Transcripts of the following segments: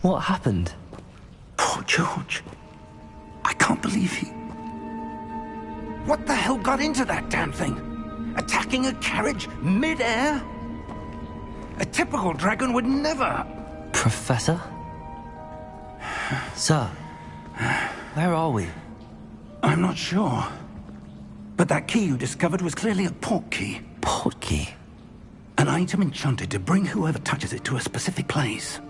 What happened? Poor George. I can't believe he... What the hell got into that damn thing? Attacking a carriage mid-air? A typical dragon would never... Professor? Sir, where are we? I'm not sure. But that key you discovered was clearly a portkey. Portkey? An item enchanted to bring whoever touches it to a specific place.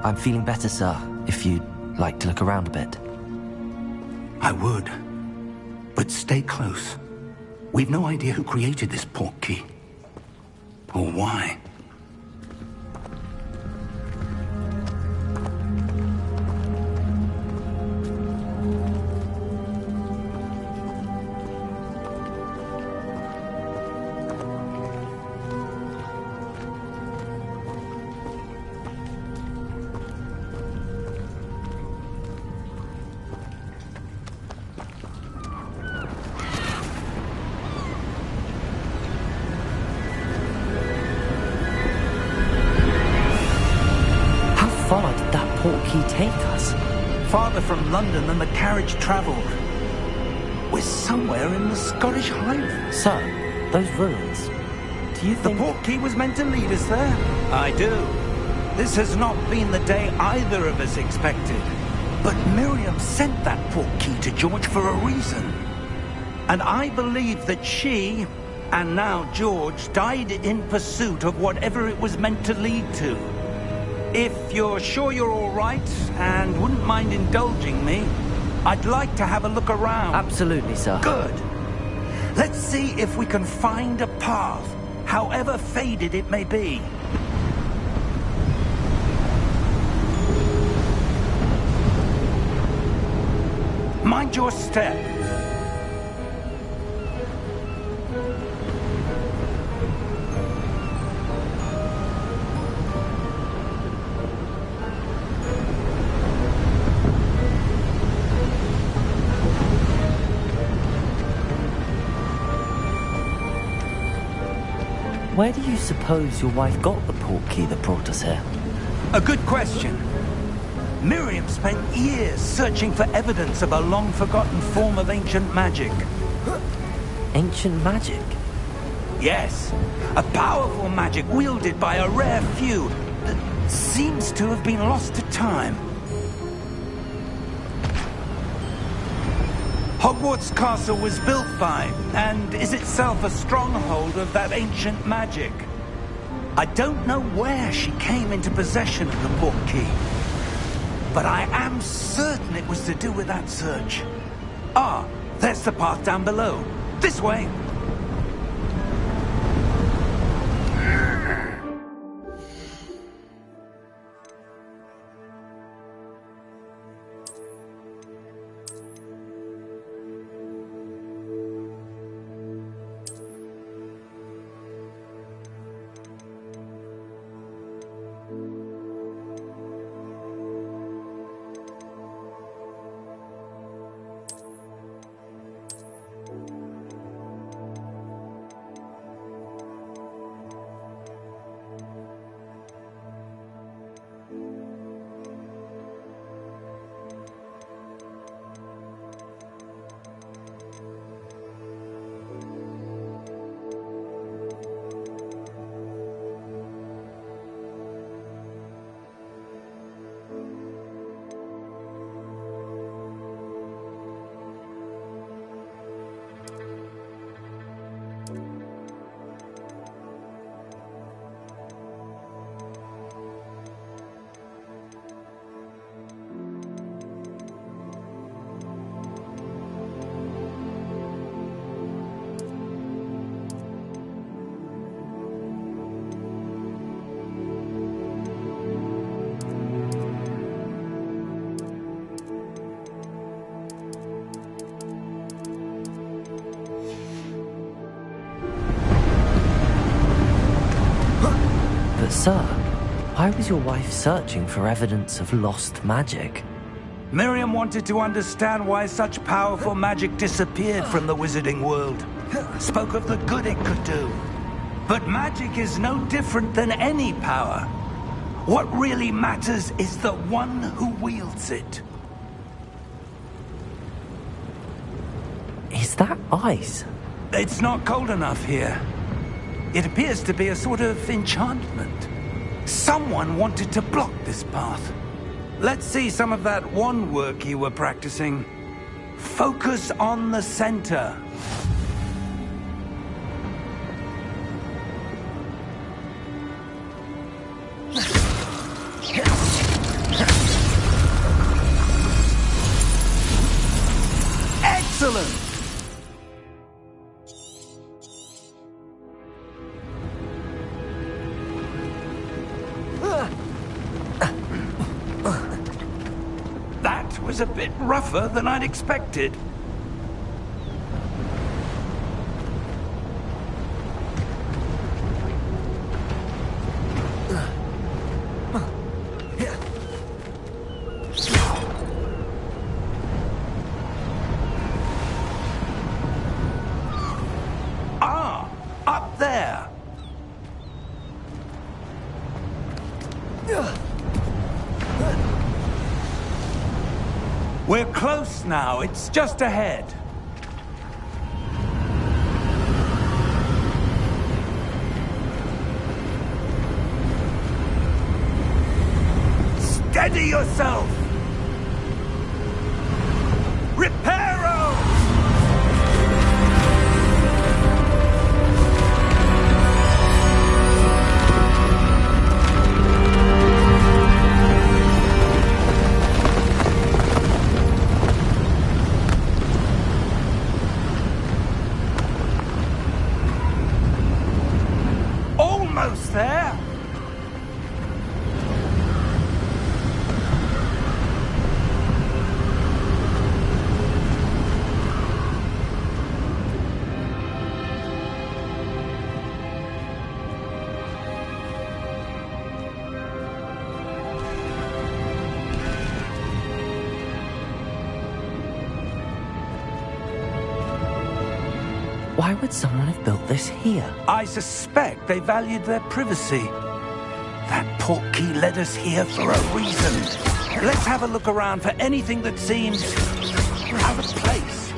I'm feeling better, sir, if you'd like to look around a bit. I would. But stay close. We've no idea who created this portkey. Or why. Take us? Farther from London than the carriage travelled. We're somewhere in the Scottish Highlands. Sir, those ruins. Do you think... The portkey was meant to lead us there? I do. This has not been the day either of us expected. But Miriam sent that portkey to George for a reason. And I believe that she, and now George, died in pursuit of whatever it was meant to lead to. If you're sure you're all right, and wouldn't mind indulging me, I'd like to have a look around. Absolutely, sir. Good. Let's see if we can find a path, however faded it may be. Mind your step. Where do you suppose your wife got the portkey that brought us here? A good question. Miriam spent years searching for evidence of a long-forgotten form of ancient magic. Ancient magic? Yes. A powerful magic wielded by a rare few that seems to have been lost to time. Hogwarts Castle was built by, and is itself a stronghold of that ancient magic. I don't know where she came into possession of the portkey, but I am certain it was to do with that search. Ah, there's the path down below. This way. But sir, why was your wife searching for evidence of lost magic? Miriam wanted to understand why such powerful magic disappeared from the wizarding world. Spoke of the good it could do. But magic is no different than any power. What really matters is the one who wields it. Is that ice? It's not cold enough here. It appears to be a sort of enchantment. Someone wanted to block this path. Let's see some of that wand work you were practicing. Focus on the center. Excellent! That was a bit rougher than I'd expected. Ah, up there. We're close now. It's just ahead. Steady yourself! Reparo! Almost there! Why would someone have built this here? I suspect they valued their privacy. That portkey led us here for a reason. Let's have a look around for anything that seems out of place.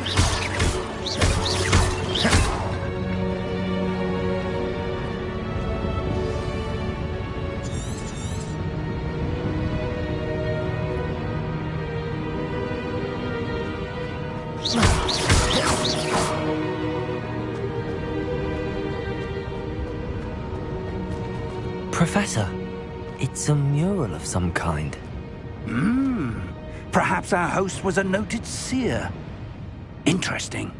Professor, it's a mural of some kind. Perhaps our host was a noted seer. Interesting.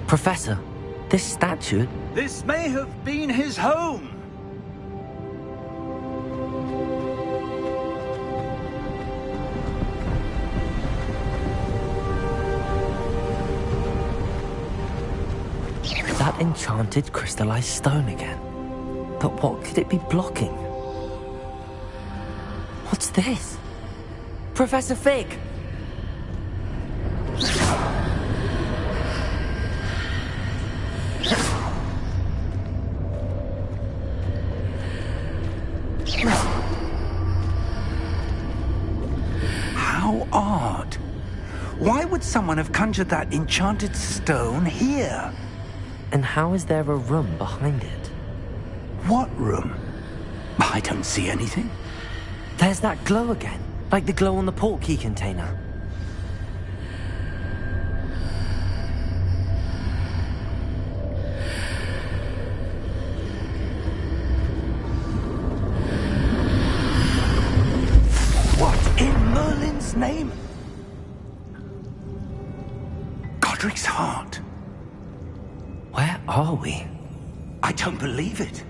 Professor, this statue... This may have been his home. That enchanted crystallized stone again. But what could it be blocking? What's this? Professor Fig! How odd. Why would someone have conjured that enchanted stone here? And how is there a room behind it? What room? I don't see anything. There's that glow again, like the glow on the portkey container. What in Merlin's name? Godric's heart. Where are we? I don't believe it.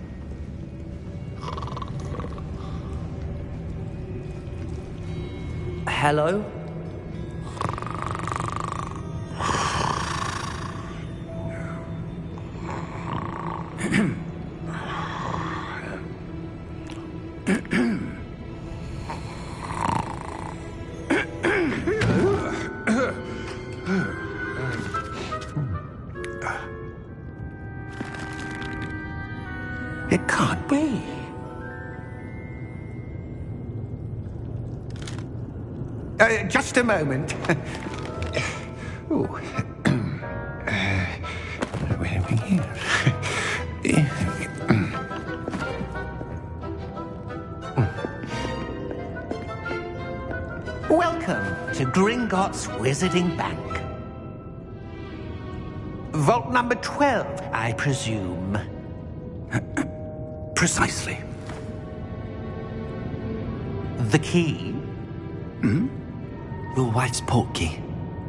Hello? It can't be. Just a moment. Oh. Where are we here? Welcome to Gringotts Wizarding Bank. Vault number 12, I presume. Precisely. The key? Hmm? Your wife's portkey.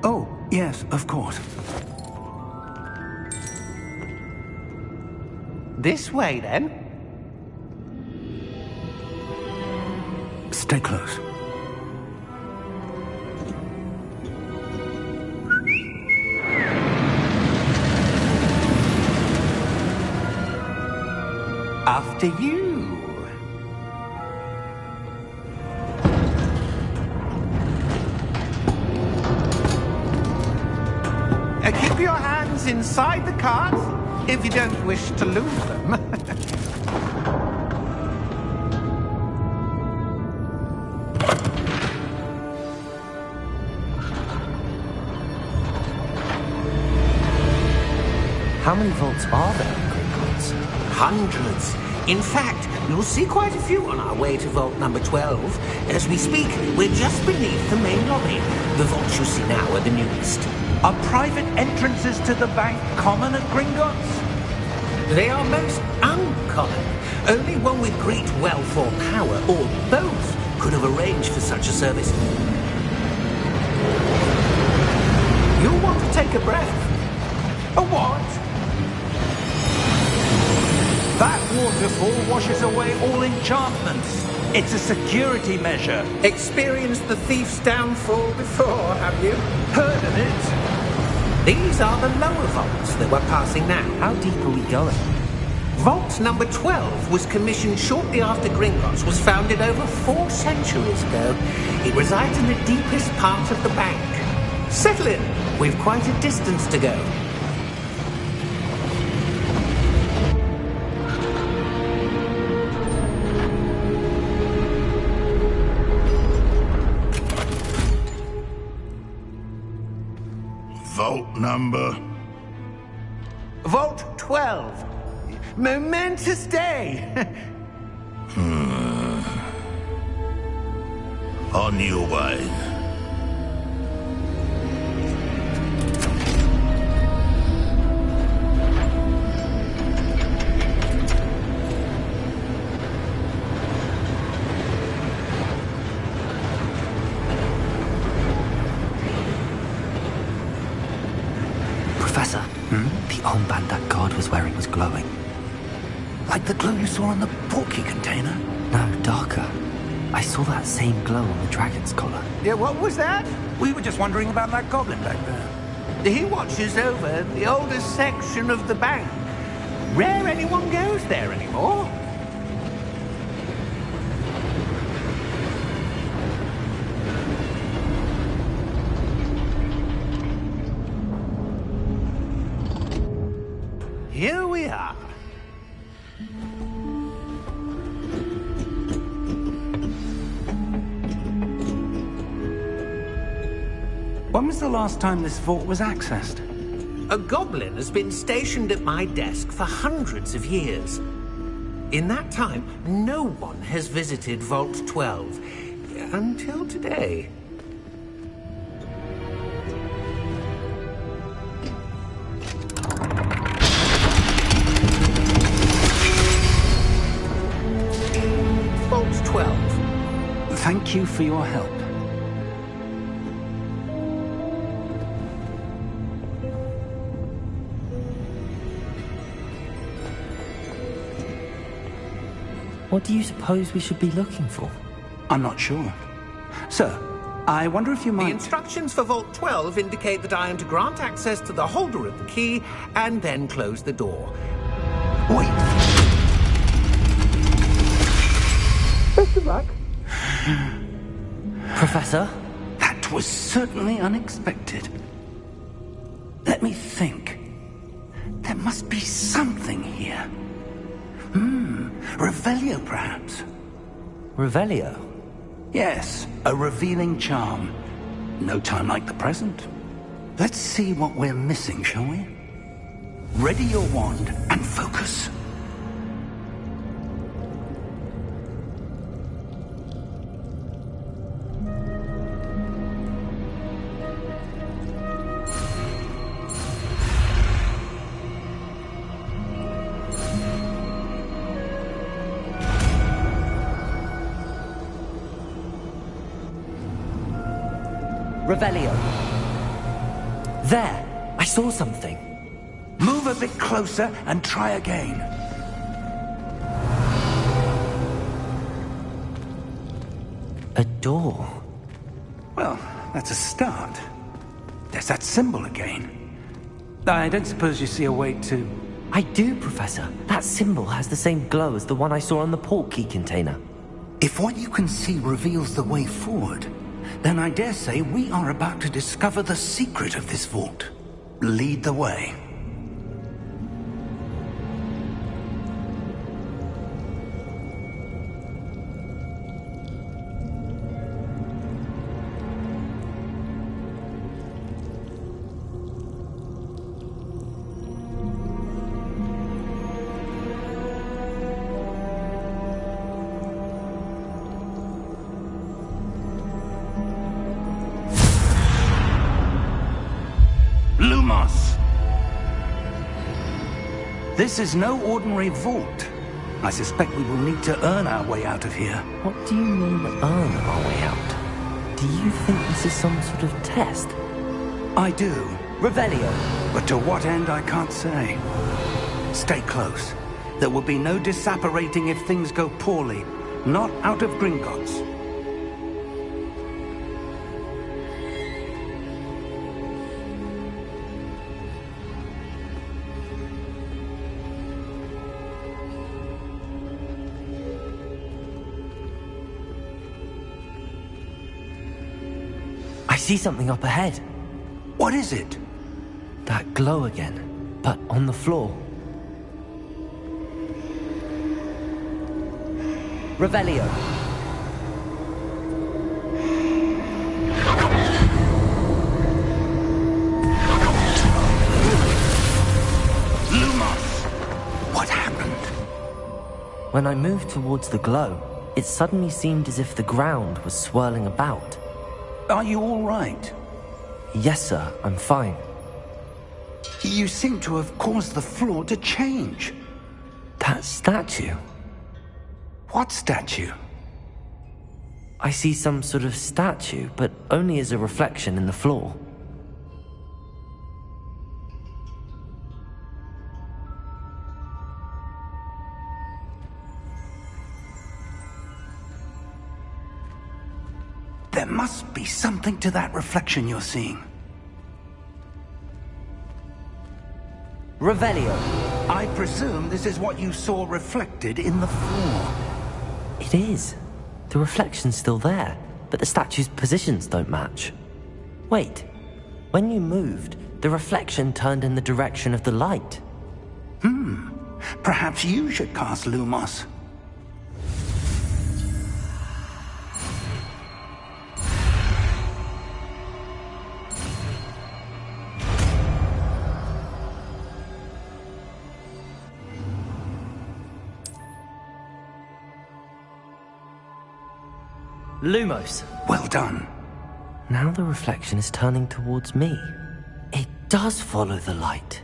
Oh, yes, of course. This way, then. Stay close. After you. Keep your hands inside the cart if you don't wish to lose them. How many vaults are there in Gringotts? Hundreds. In fact, you'll see quite a few on our way to vault number 12. As we speak, we're just beneath the main lobby. The vaults you see now are the newest. Are private entrances to the bank common at Gringotts? They are most uncommon. Only one with great wealth or power, or both, could have arranged for such a service. You'll want to take a breath. A what? That waterfall washes away all enchantments. It's a security measure. Experienced the thief's downfall before, have you? Heard of it? These are the lower vaults that we're passing now. How deep are we going? Vault number 12 was commissioned shortly after Gringotts was founded over 4 centuries ago. It resides in the deepest part of the bank. Settle in. We've quite a distance to go. Vault number? Vault 12. Momentous day. On your way. Professor, the armband that guard was wearing was glowing. Like the glow you saw on the portkey container? No, darker. I saw that same glow on the dragon's collar. Yeah, what was that? We were just wondering about that goblin back there. He watches over the oldest section of the bank. Rare anyone goes there anymore. Here we are. When was the last time this vault was accessed? A goblin has been stationed at my desk for hundreds of years. In that time, no one has visited Vault 12. Until today. Vault 12. Thank you for your help. What do you suppose we should be looking for? I'm not sure. Sir, I wonder if you The might... instructions for Vault 12 indicate that I am to grant access to the holder of the key and then close the door. Wait! Best of luck. Professor? That was certainly unexpected. Let me think. There must be something here. Revelio, perhaps? Revelio? Yes, a revealing charm. No time like the present. Let's see what we're missing, shall we? Ready your wand and focus. Revelio. There! I saw something. Move a bit closer and try again. A door. Well, that's a start. There's that symbol again. I don't suppose you see a way to... I do, Professor. That symbol has the same glow as the one I saw on the portkey container. If what you can see reveals the way forward, then I dare say we are about to discover the secret of this vault. Lead the way. Lumos! This is no ordinary vault. I suspect we will need to earn our way out of here. What do you mean, earn our way out? Do you think this is some sort of test? I do, Revelio. but to what end I can't say. Stay close. There will be no disapparating if things go poorly. Not out of Gringotts. I see something up ahead. What is it? That glow again, but on the floor. Revelio. Lumos! What happened? When I moved towards the glow, it suddenly seemed as if the ground was swirling about. Are you all right? Yes, sir, I'm fine. You seem to have caused the floor to change. That statue. What statue? I see some sort of statue, but only as a reflection in the floor. There must be something to that reflection you're seeing. Revelio. I presume this is what you saw reflected in the floor. It is. The reflection's still there, but the statue's positions don't match. Wait. When you moved, the reflection turned in the direction of the light. Perhaps you should cast Lumos. Lumos. Well done. Now the reflection is turning towards me. It does follow the light.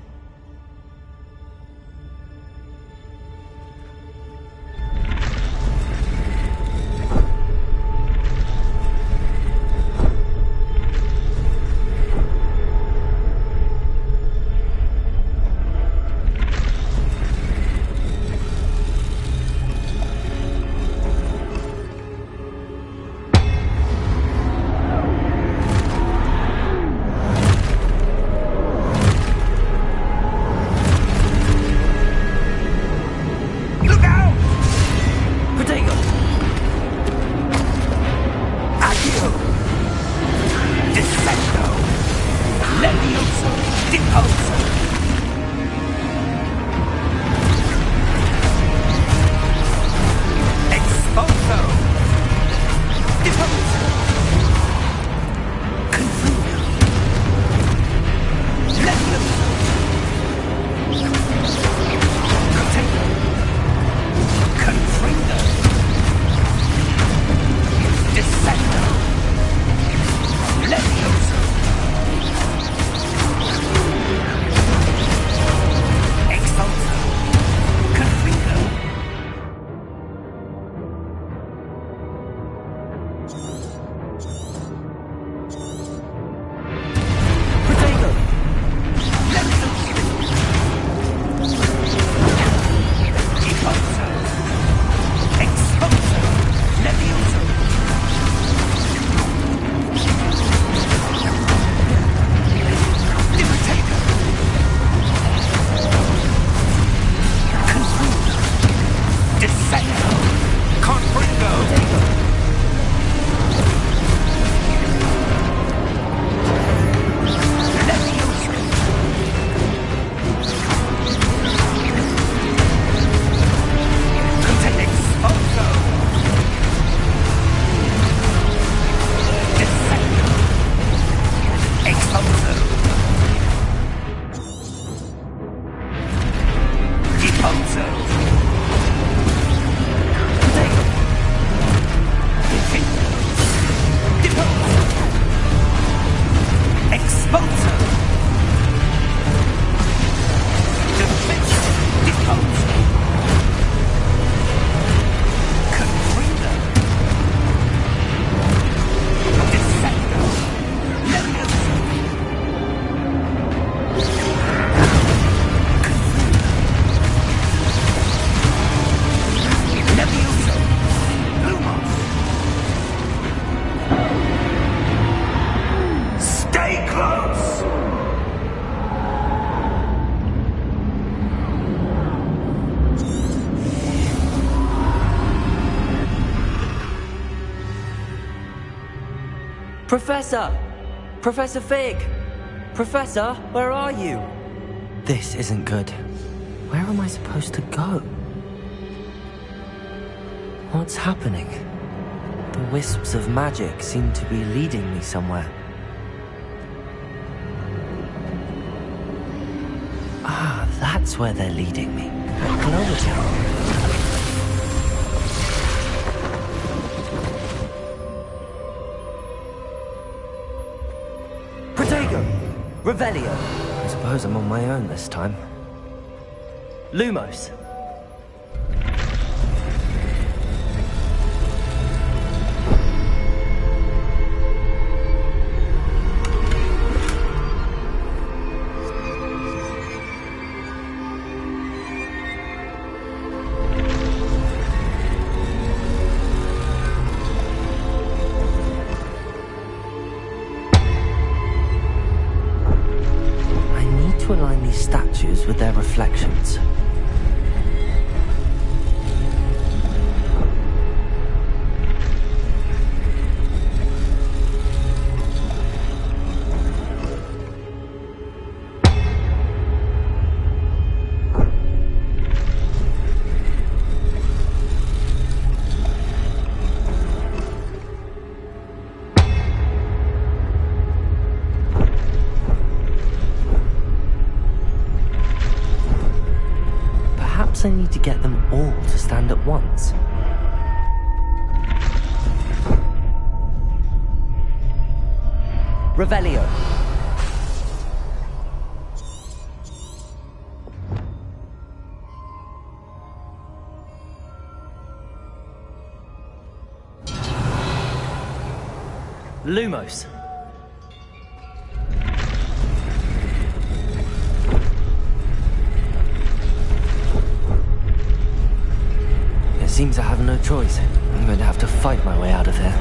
Professor! Professor Fig! Professor, where are you? This isn't good. Where am I supposed to go? What's happening? The wisps of magic seem to be leading me somewhere. Ah, that's where they're leading me. At Glowertown. Protego! Revelio! I suppose I'm on my own this time. Lumos! Statues with their reflections. I need to get them all to stand at once. Revelio. Lumos. Seems I have no choice. I'm going to have to fight my way out of here.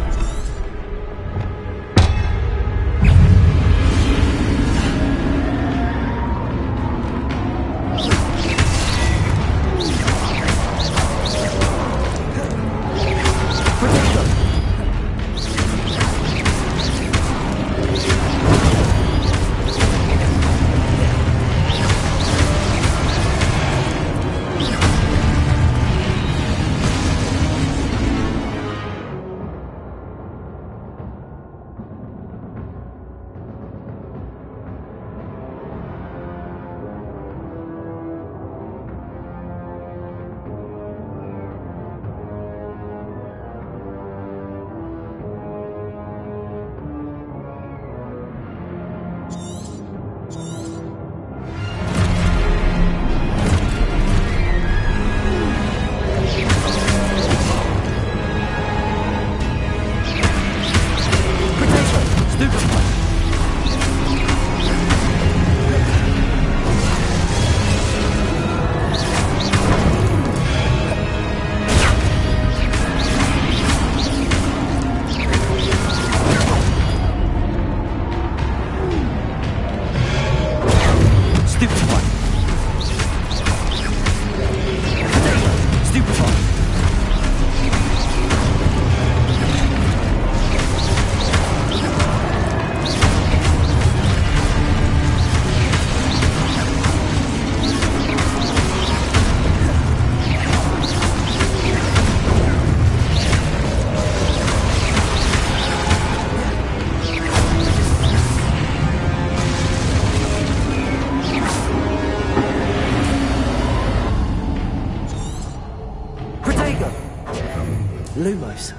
Lumos.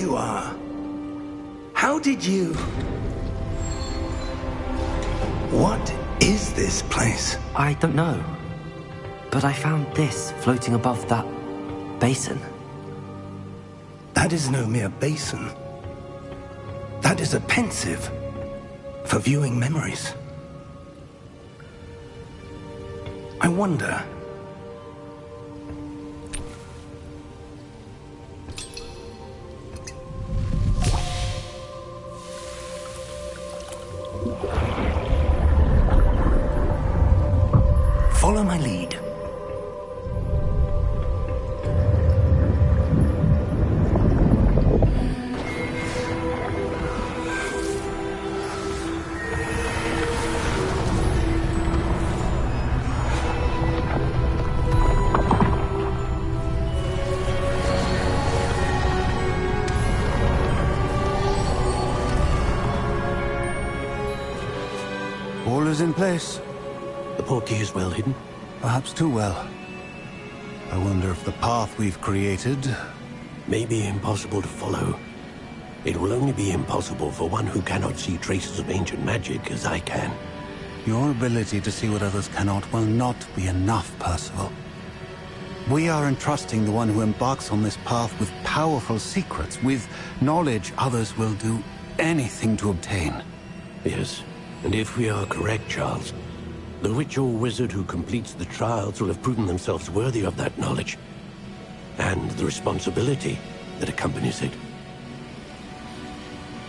you are. How did you... What is this place? I don't know. But I found this floating above that basin. That is no mere basin. That is a pensive for viewing memories. I wonder... Follow my lead. All is in place. The portkey is well hidden. Perhaps too well. I wonder if the path we've created... May be impossible to follow. It will only be impossible for one who cannot see traces of ancient magic as I can. Your ability to see what others cannot will not be enough, Percival. We are entrusting the one who embarks on this path with powerful secrets, with knowledge others will do anything to obtain. Yes, and if we are correct, Charles, the witch or wizard who completes the trials will have proven themselves worthy of that knowledge, and the responsibility that accompanies it.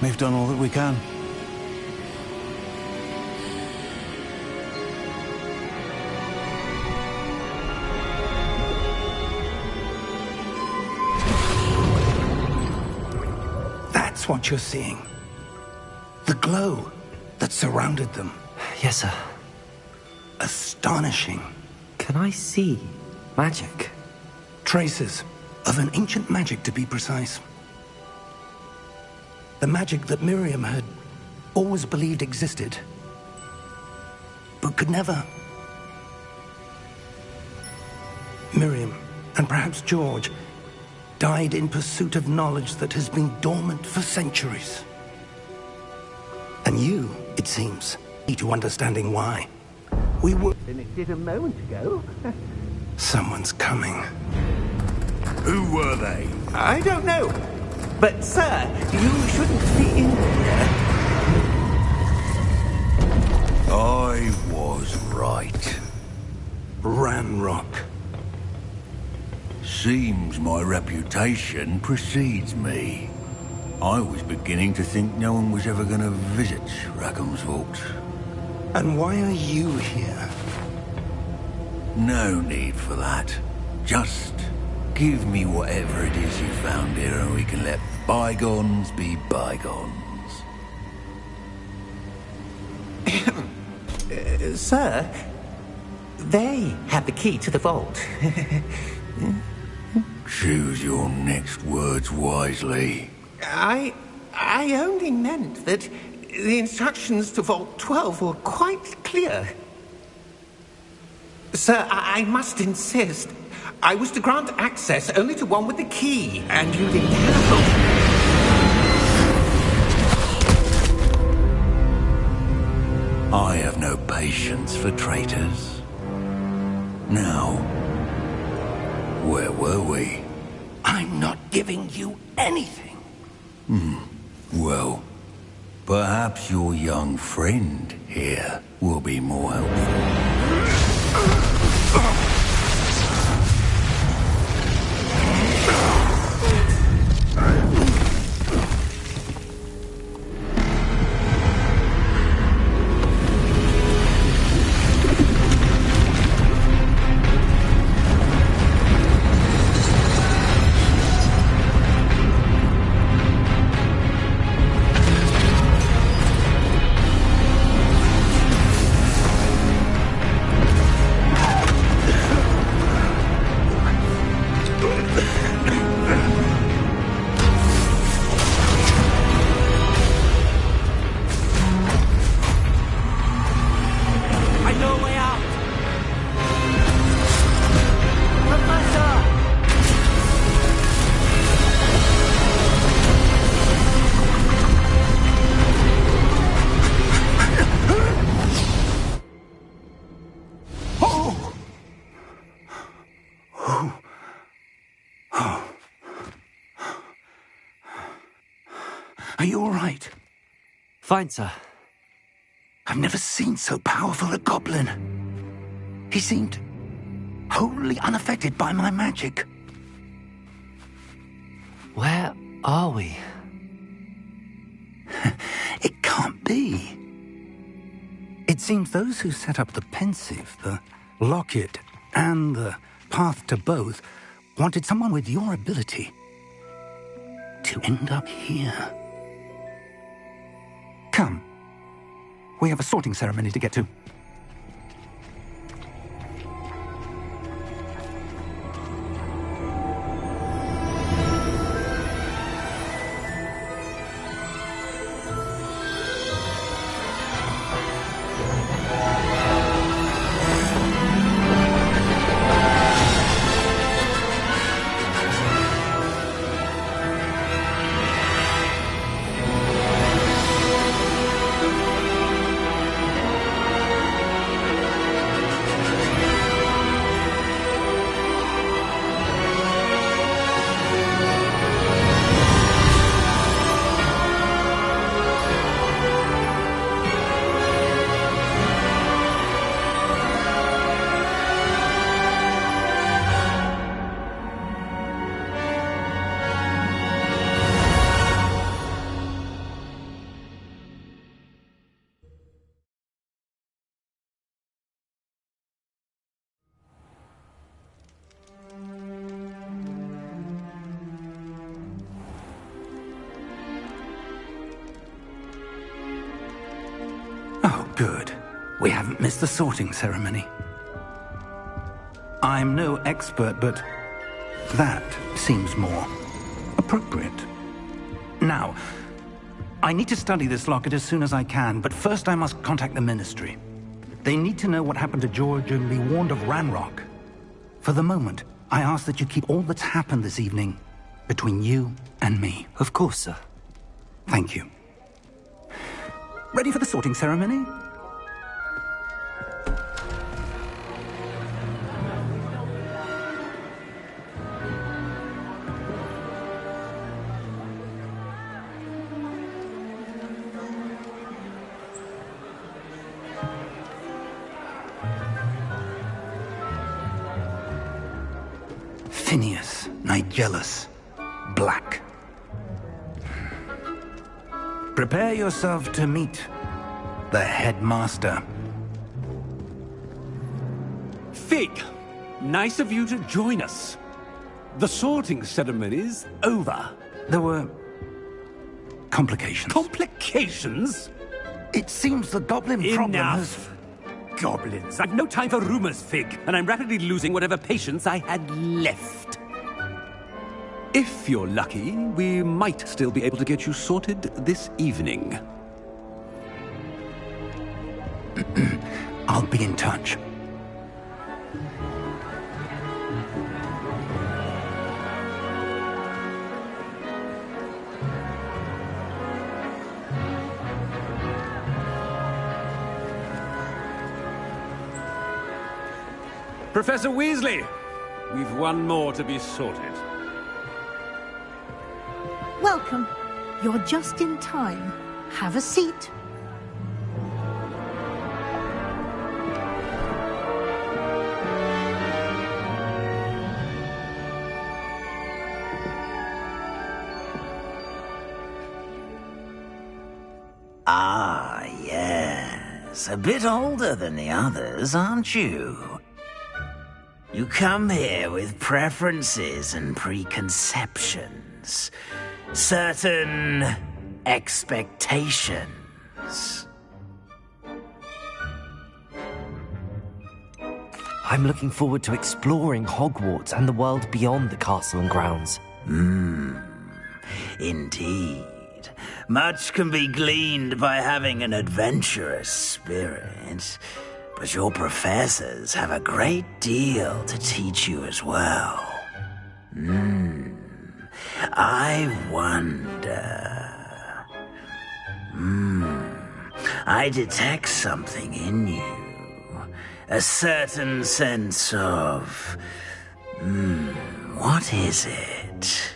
We've done all that we can. That's what you're seeing. The glow that surrounded them. Yes, sir. Astonishing. Can I see magic? Traces of an ancient magic, to be precise. The magic that Miriam had always believed existed, but could never. Miriam, and perhaps George, died in pursuit of knowledge that has been dormant for centuries. And you, it seems, need to understanding why. We were... Finished it a moment ago. Someone's coming. Who were they? I don't know. But, sir, you shouldn't be in here. I was right. Ranrock. Seems my reputation precedes me. I was beginning to think no one was ever going to visit Rackham's Vault. And why are you here? No need for that. Just give me whatever it is you found here and we can let bygones be bygones. Sir, they have the key to the vault. Choose your next words wisely. I only meant that the instructions to Vault 12 were quite clear. Sir, I must insist. I was to grant access only to one with the key, and you didn't have. I have no patience for traitors. Now, where were we? I'm not giving you anything. Well, perhaps your young friend here will be more helpful. Are you all right? Fine, sir. I've never seen so powerful a goblin. He seemed wholly unaffected by my magic. Where are we? It can't be. It seems those who set up the Pensive, the Locket, and the Path to Both wanted someone with your ability to end up here. Come. We have a sorting ceremony to get to. Good. We haven't missed the sorting ceremony. I'm no expert, but that seems more appropriate. Now, I need to study this locket as soon as I can, but first I must contact the Ministry. They need to know what happened to George and be warned of Ranrock. For the moment, I ask that you keep all that's happened this evening between you and me. Of course, sir. Thank you. Ready for the sorting ceremony? Phineas Nigellus Black. Prepare yourself to meet the headmaster. Fig, nice of you to join us. The sorting ceremony's over. There were complications. Complications? It seems the goblin problem has... Enough! Goblins. I've no time for rumors, Fig, and I'm rapidly losing whatever patience I had left. If you're lucky, we might still be able to get you sorted this evening. I'll be in touch. Professor Weasley, we've one more to be sorted. Welcome. You're just in time. Have a seat. Ah, yes. A bit older than the others, aren't you? You come here with preferences and preconceptions. Certain expectations. I'm looking forward to exploring Hogwarts and the world beyond the castle and grounds. Indeed. Much can be gleaned by having an adventurous spirit, but your professors have a great deal to teach you as well. I wonder... I detect something in you. A certain sense of... what is it?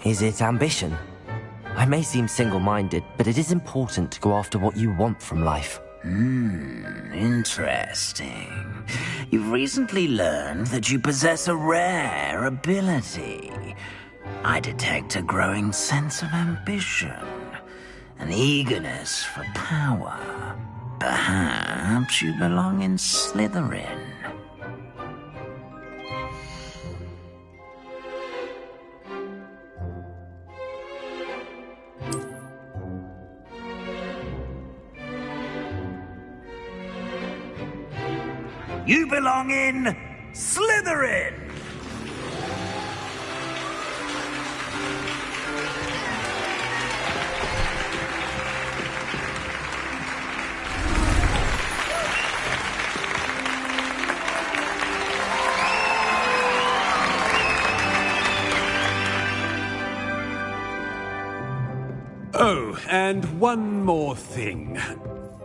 Is it ambition? I may seem single-minded, but it is important to go after what you want from life. Interesting. You've recently learned that you possess a rare ability. I detect a growing sense of ambition, an eagerness for power. Perhaps you belong in Slytherin. You belong in Slytherin! Oh, and one more thing.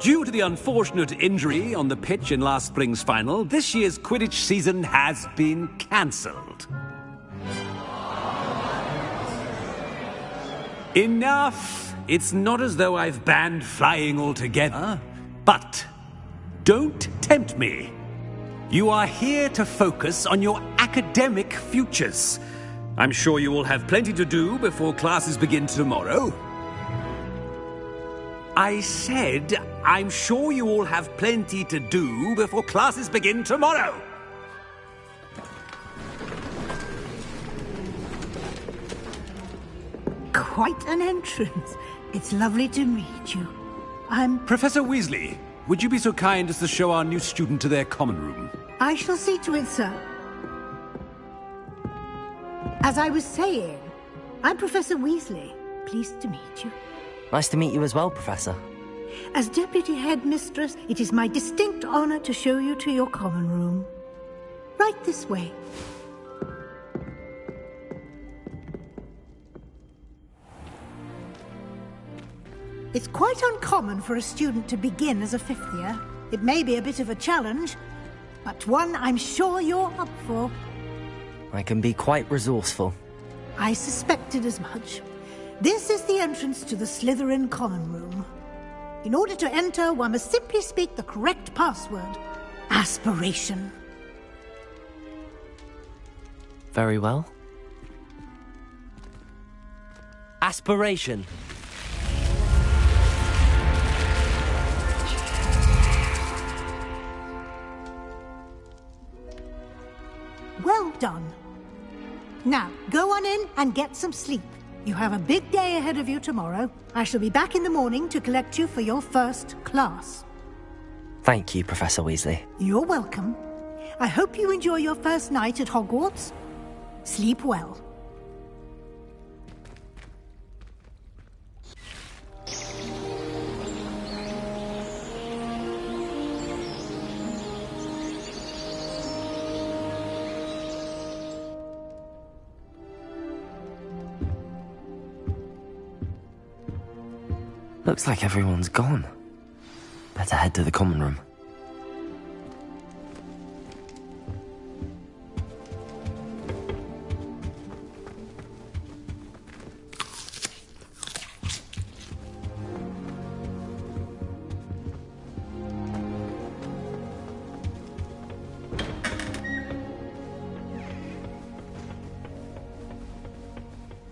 Due to the unfortunate injury on the pitch in last spring's final, this year's Quidditch season has been cancelled. Enough! It's not as though I've banned flying altogether, but don't tempt me. You are here to focus on your academic futures. I'm sure you will have plenty to do before classes begin tomorrow. I said, I'm sure you all have plenty to do before classes begin tomorrow. Quite an entrance. It's lovely to meet you. Professor Weasley, would you be so kind as to show our new student to their common room? I shall see to it, sir. As I was saying, I'm Professor Weasley. Pleased to meet you. Nice to meet you as well, Professor. As Deputy Headmistress, it is my distinct honor to show you to your common room. Right this way. It's quite uncommon for a student to begin as a fifth year. It may be a bit of a challenge, but one I'm sure you're up for. I can be quite resourceful. I suspected as much. This is the entrance to the Slytherin common room. In order to enter, one must simply speak the correct password. Aspiration. Very well. Aspiration. Well done. Now, go on in and get some sleep. You have a big day ahead of you tomorrow. I shall be back in the morning to collect you for your first class. Thank you, Professor Weasley. You're welcome. I hope you enjoy your first night at Hogwarts. Sleep well. Looks like everyone's gone. Better head to the common room.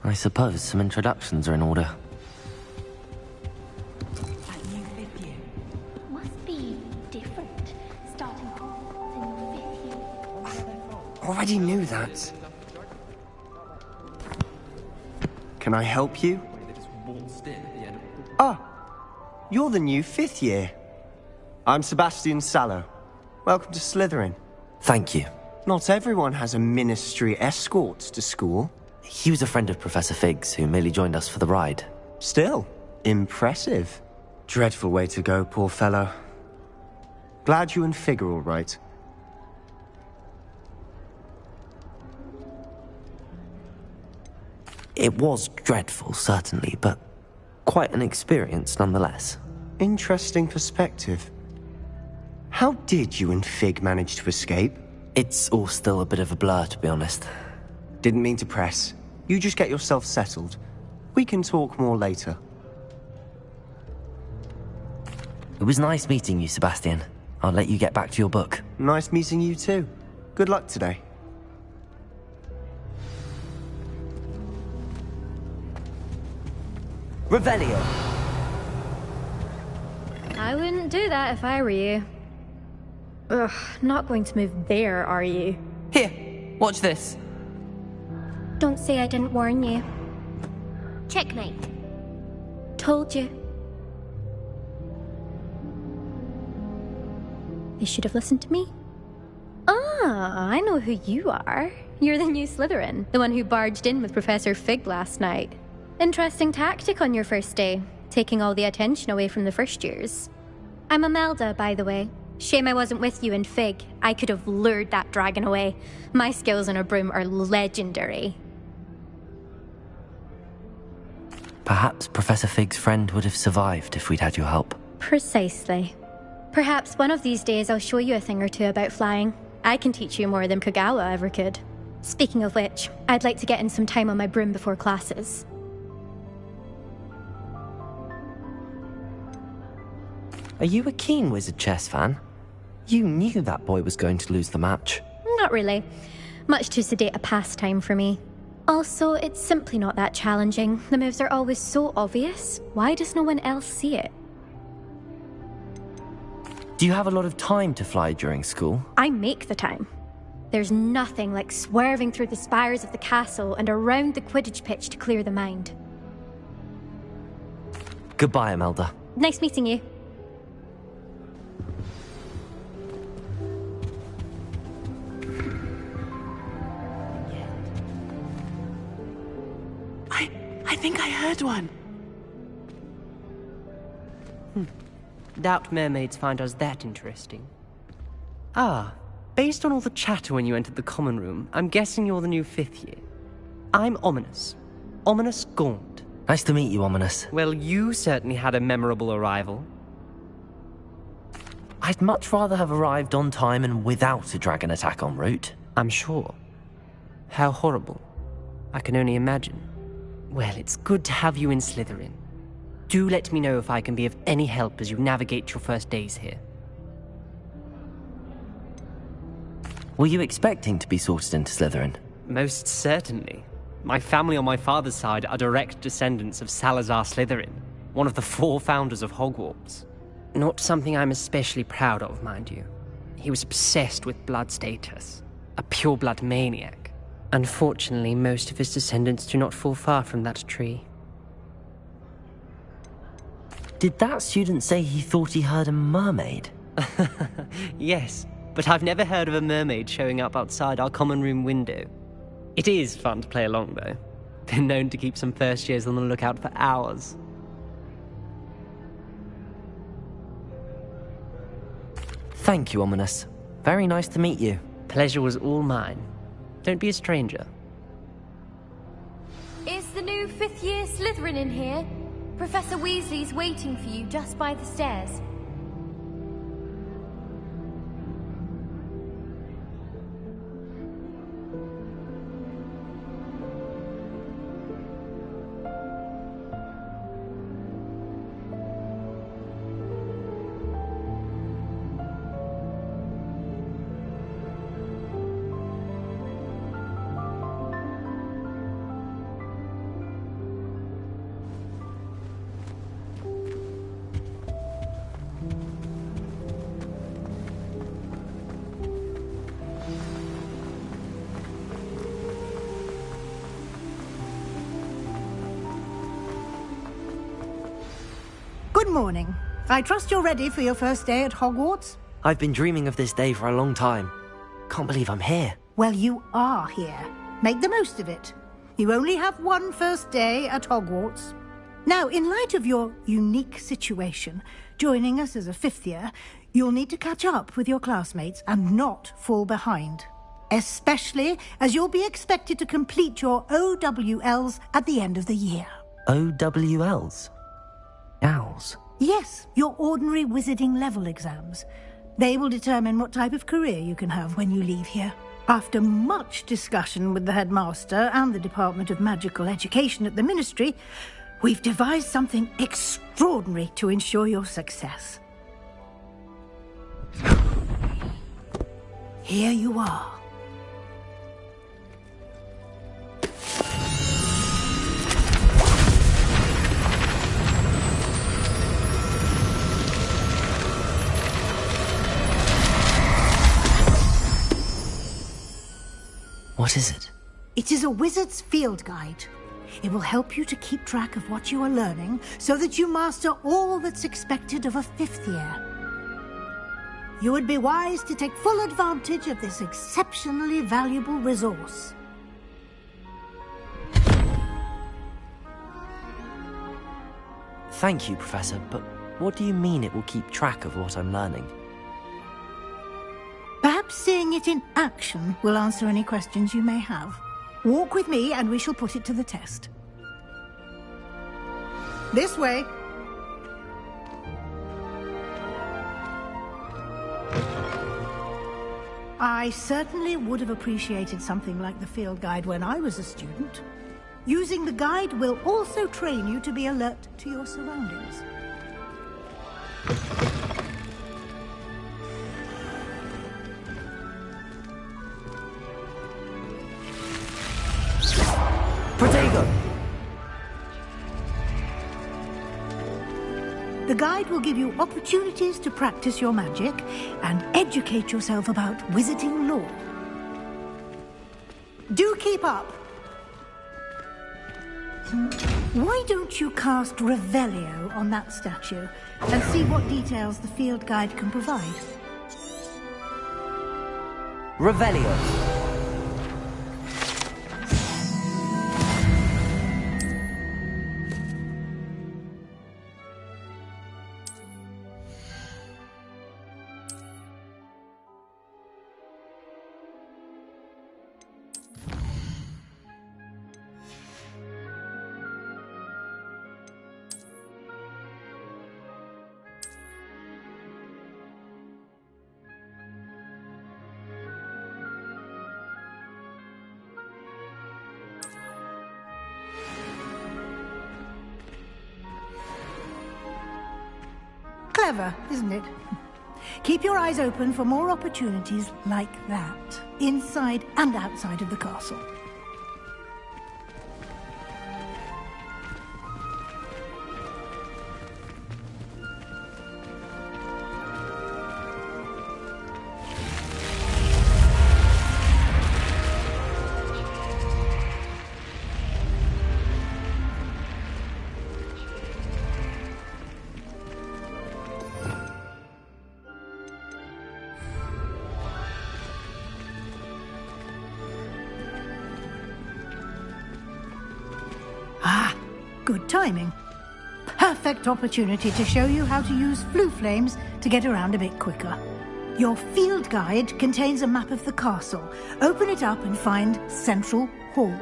I suppose some introductions are in order. Already knew that. Can I help you? Ah, you're the new fifth year. I'm Sebastian Sallow. Welcome to Slytherin. Thank you. Not everyone has a ministry escort to school. He was a friend of Professor Figgs, who merely joined us for the ride. Still, impressive. Dreadful way to go, poor fellow. Glad you and Fig are all right. It was dreadful, certainly, but quite an experience nonetheless. Interesting perspective. How did you and Fig manage to escape? It's all still a bit of a blur, to be honest. Didn't mean to press. You just get yourself settled. We can talk more later. It was nice meeting you, Sebastian. I'll let you get back to your book. Nice meeting you too. Good luck today. Revelio! I wouldn't do that if I were you. Ugh, not going to move there, are you? Here, watch this. Don't say I didn't warn you. Checkmate. Told you. They should have listened to me. Ah, I know who you are. You're the new Slytherin, the one who barged in with Professor Fig last night. Interesting tactic on your first day, taking all the attention away from the first years. I'm Imelda, by the way. Shame I wasn't with you in Fig. I could have lured that dragon away. My skills on a broom are legendary. Perhaps Professor Fig's friend would have survived if we'd had your help. Precisely. Perhaps one of these days I'll show you a thing or two about flying. I can teach you more than Kogawa ever could. Speaking of which, I'd like to get in some time on my broom before classes. Are you a keen Wizard Chess fan? You knew that boy was going to lose the match. Not really. Much too sedate a pastime for me. Also, it's simply not that challenging. The moves are always so obvious. Why does no one else see it? Do you have a lot of time to fly during school? I make the time. There's nothing like swerving through the spires of the castle and around the Quidditch pitch to clear the mind. Goodbye, Imelda. Nice meeting you. I think I heard one. Doubt mermaids find us that interesting. Ah, based on all the chatter when you entered the common room, I'm guessing you're the new 5th year. I'm Ominis. Ominis Gaunt. Nice to meet you, Ominis. Well, you certainly had a memorable arrival. I'd much rather have arrived on time and without a dragon attack en route. I'm sure. How horrible. I can only imagine. Well, it's good to have you in Slytherin. Do let me know if I can be of any help as you navigate your first days here. Were you expecting to be sorted into Slytherin? Most certainly. My family on my father's side are direct descendants of Salazar Slytherin, one of the 4 founders of Hogwarts. Not something I'm especially proud of, mind you. He was obsessed with blood status, a pure-blood maniac. Unfortunately, most of his descendants do not fall far from that tree. Did that student say he thought he heard a mermaid? Yes, but I've never heard of a mermaid showing up outside our common room window. It is fun to play along, though. Been known to keep some first years on the lookout for hours. Thank you, Ominis. Very nice to meet you. Pleasure was all mine. Don't be a stranger. Is the new 5th year Slytherin in here? Professor Weasley's waiting for you just by the stairs. Good morning. I trust you're ready for your first day at Hogwarts? I've been dreaming of this day for a long time. Can't believe I'm here. Well, you are here. Make the most of it. You only have one first day at Hogwarts. Now, in light of your unique situation, joining us as a 5th year, you'll need to catch up with your classmates and not fall behind. Especially as you'll be expected to complete your OWLs at the end of the year. OWLs? Owls? Yes, your ordinary wizarding level exams. They will determine what type of career you can have when you leave here. After much discussion with the headmaster and the Department of Magical Education at the Ministry, we've devised something extraordinary to ensure your success. Here you are. What is it? It is a wizard's field guide. It will help you to keep track of what you are learning so that you master all that's expected of a 5th year. You would be wise to take full advantage of this exceptionally valuable resource. Thank you, Professor, but what do you mean it will keep track of what I'm learning? Perhaps seeing it in action will answer any questions you may have. Walk with me and we shall put it to the test. This way. I certainly would have appreciated something like the field guide when I was a student. Using the guide will also train you to be alert to your surroundings. Protego! The guide will give you opportunities to practice your magic and educate yourself about wizarding lore. Do keep up! Why don't you cast Revelio on that statue and see what details the field guide can provide? Revelio! Clever, isn't it? Keep your eyes open for more opportunities like that, inside and outside of the castle. Good timing. Perfect opportunity to show you how to use flue flames to get around a bit quicker. Your field guide contains a map of the castle. Open it up and find Central Hall.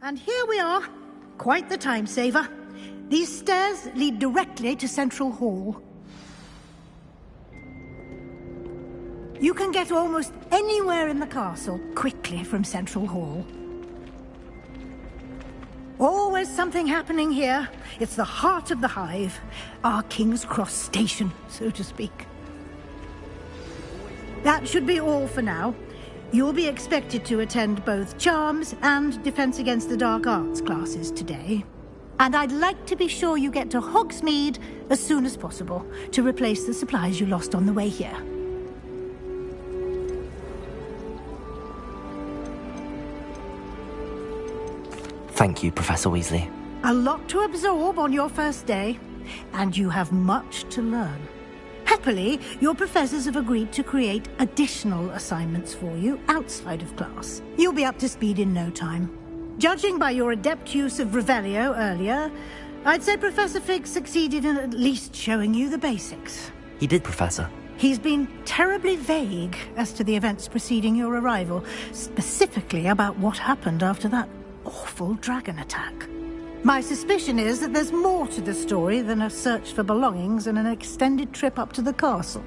And here we are. Quite the time saver. These stairs lead directly to Central Hall. You can get almost anywhere in the castle quickly from Central Hall. Always something happening here. It's the heart of the Hive. Our King's Cross station, so to speak. That should be all for now. You'll be expected to attend both Charms and Defense Against the Dark Arts classes today. And I'd like to be sure you get to Hogsmeade as soon as possible to replace the supplies you lost on the way here. Thank you, Professor Weasley. A lot to absorb on your first day, and you have much to learn. Happily, your professors have agreed to create additional assignments for you outside of class. You'll be up to speed in no time. Judging by your adept use of Revelio earlier, I'd say Professor Fig succeeded in at least showing you the basics. He did, Professor. He's been terribly vague as to the events preceding your arrival, specifically about what happened after that awful dragon attack. My suspicion is that there's more to the story than a search for belongings and an extended trip up to the castle.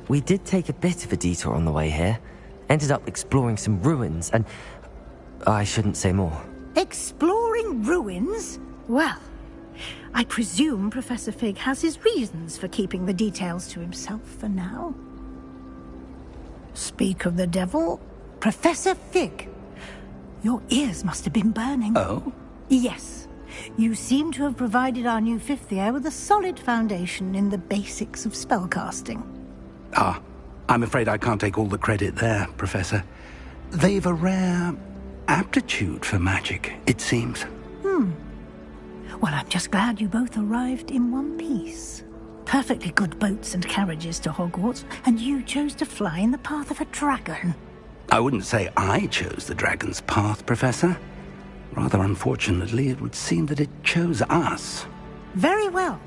We did take a bit of a detour on the way here. Ended up exploring some ruins and... I shouldn't say more. Exploring ruins? Well, I presume Professor Fig has his reasons for keeping the details to himself for now. Speak of the devil, Professor Fig. Your ears must have been burning. Oh? Yes. You seem to have provided our new fifth year with a solid foundation in the basics of spellcasting. Ah, I'm afraid I can't take all the credit there, Professor. They've a rare aptitude for magic, it seems. Well, I'm just glad you both arrived in one piece. Perfectly good boats and carriages to Hogwarts, and you chose to fly in the path of a dragon. I wouldn't say I chose the dragon's path, Professor. Rather unfortunately, it would seem that it chose us. Very well.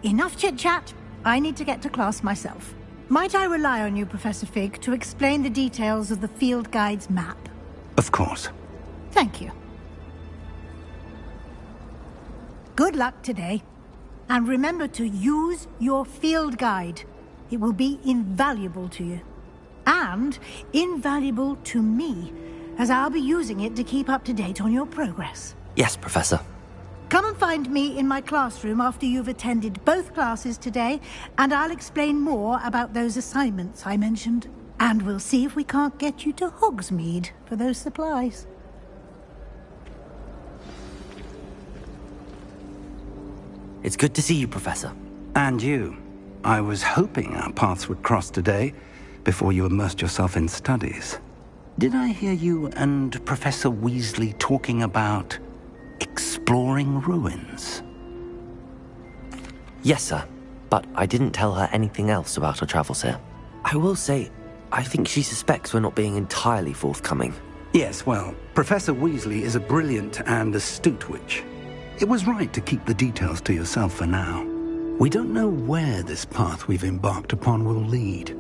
Enough chit-chat. I need to get to class myself. Might I rely on you, Professor Fig, to explain the details of the field guide's map? Of course. Thank you. Good luck today. And remember to use your field guide. It will be invaluable to you. And invaluable to me, as I'll be using it to keep up to date on your progress. Yes, Professor. Come and find me in my classroom after you've attended both classes today, and I'll explain more about those assignments I mentioned. And we'll see if we can't get you to Hogsmeade for those supplies. It's good to see you, Professor. And you. I was hoping our paths would cross today, before you immersed yourself in studies. Did I hear you and Professor Weasley talking about exploring ruins? Yes, sir. But I didn't tell her anything else about our travels here. I will say, I think she suspects we're not being entirely forthcoming. Yes, well, Professor Weasley is a brilliant and astute witch. It was right to keep the details to yourself for now. We don't know where this path we've embarked upon will lead.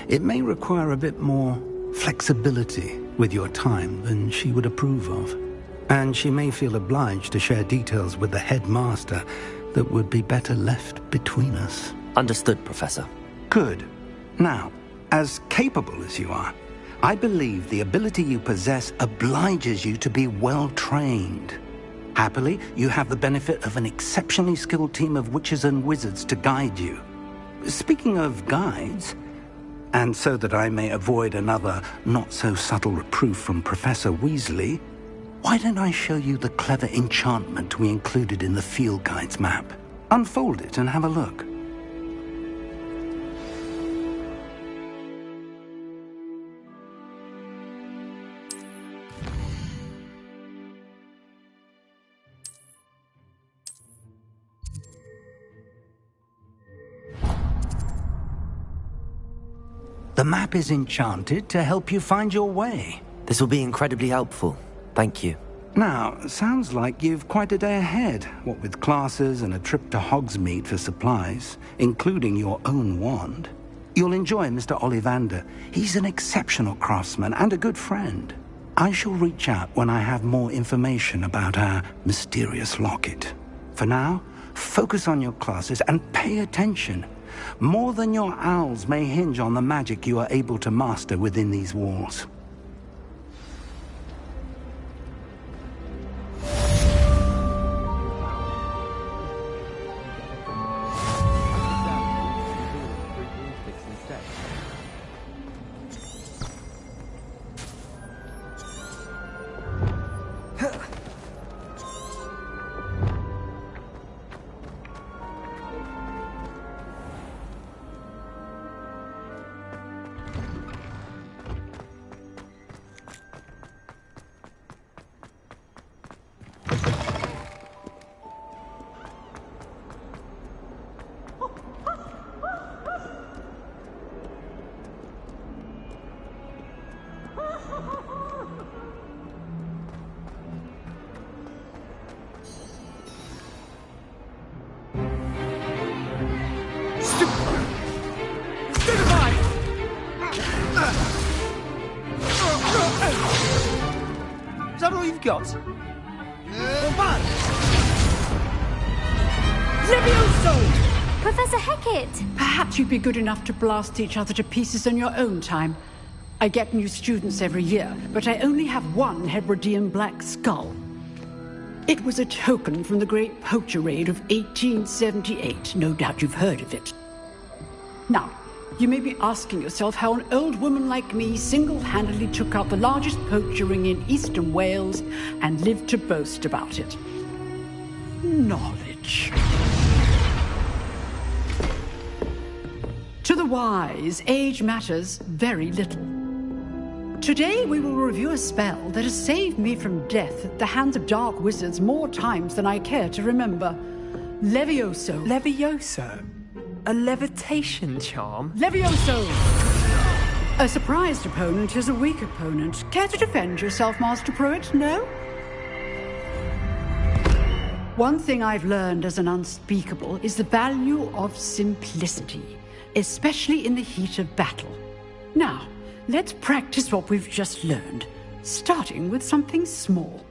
It may require a bit more flexibility with your time than she would approve of. And she may feel obliged to share details with the headmaster that would be better left between us. Understood, Professor. Good. Now, as capable as you are, I believe the ability you possess obliges you to be well-trained. Happily, you have the benefit of an exceptionally skilled team of witches and wizards to guide you. Speaking of guides, and so that I may avoid another not-so-subtle reproof from Professor Weasley, why don't I show you the clever enchantment we included in the field guide's map? Unfold it and have a look. The map is enchanted to help you find your way. This will be incredibly helpful. Thank you. Now, sounds like you've quite a day ahead, what with classes and a trip to Hogsmeade for supplies, including your own wand. You'll enjoy Mr. Ollivander. He's an exceptional craftsman and a good friend. I shall reach out when I have more information about our mysterious locket. For now, focus on your classes and pay attention. More than your owls may hinge on the magic you are able to master within these walls. Is that all you've got? Levioso! Professor Hecat! Perhaps you'd be good enough to blast each other to pieces in your own time. I get new students every year, but I only have one Hebridean black skull. It was a token from the Great Poacher Raid of 1878. No doubt you've heard of it. Now, you may be asking yourself how an old woman like me single-handedly took out the largest poacher ring in eastern Wales and lived to boast about it. Knowledge. To the wise, age matters very little. Today we will review a spell that has saved me from death at the hands of dark wizards more times than I care to remember. Levioso. Levioso? A levitation charm? Levioso! A surprised opponent is a weak opponent. Care to defend yourself, Master Pruitt? No? One thing I've learned as an unspeakable is the value of simplicity, especially in the heat of battle. Now, let's practice what we've just learned, starting with something small.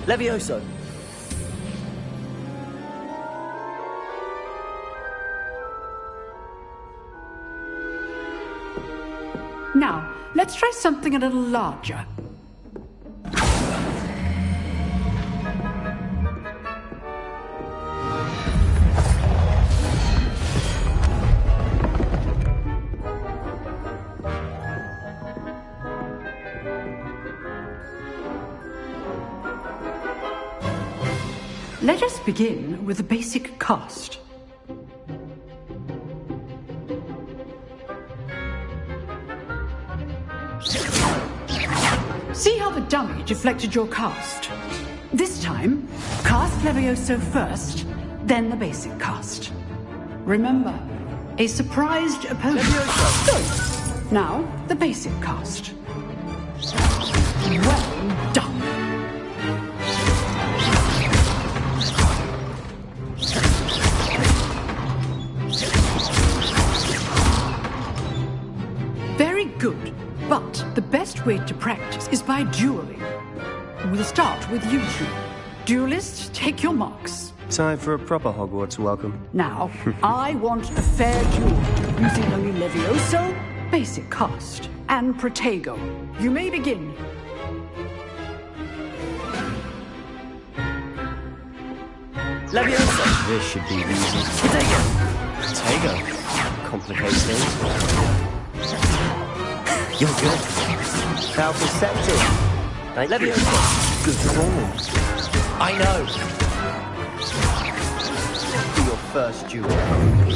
Levioso. Now, let's try something a little larger. Let us begin with the basic cast. See how the dummy deflected your cast? This time, cast Levioso first, then the basic cast. Remember, a surprised opponent. Good. Now, the basic cast. Well done. The best way to practice is by dueling. We'll start with you two. Duelists, take your marks. Time for a proper Hogwarts welcome. Now, I want a fair duel, using only Levioso, basic cast, and Protego. You may begin. Leviosa! This should be easy. Protego! Complicates things. You're good. How perceptive. Leviosa! Good performance. I know! Your first duel.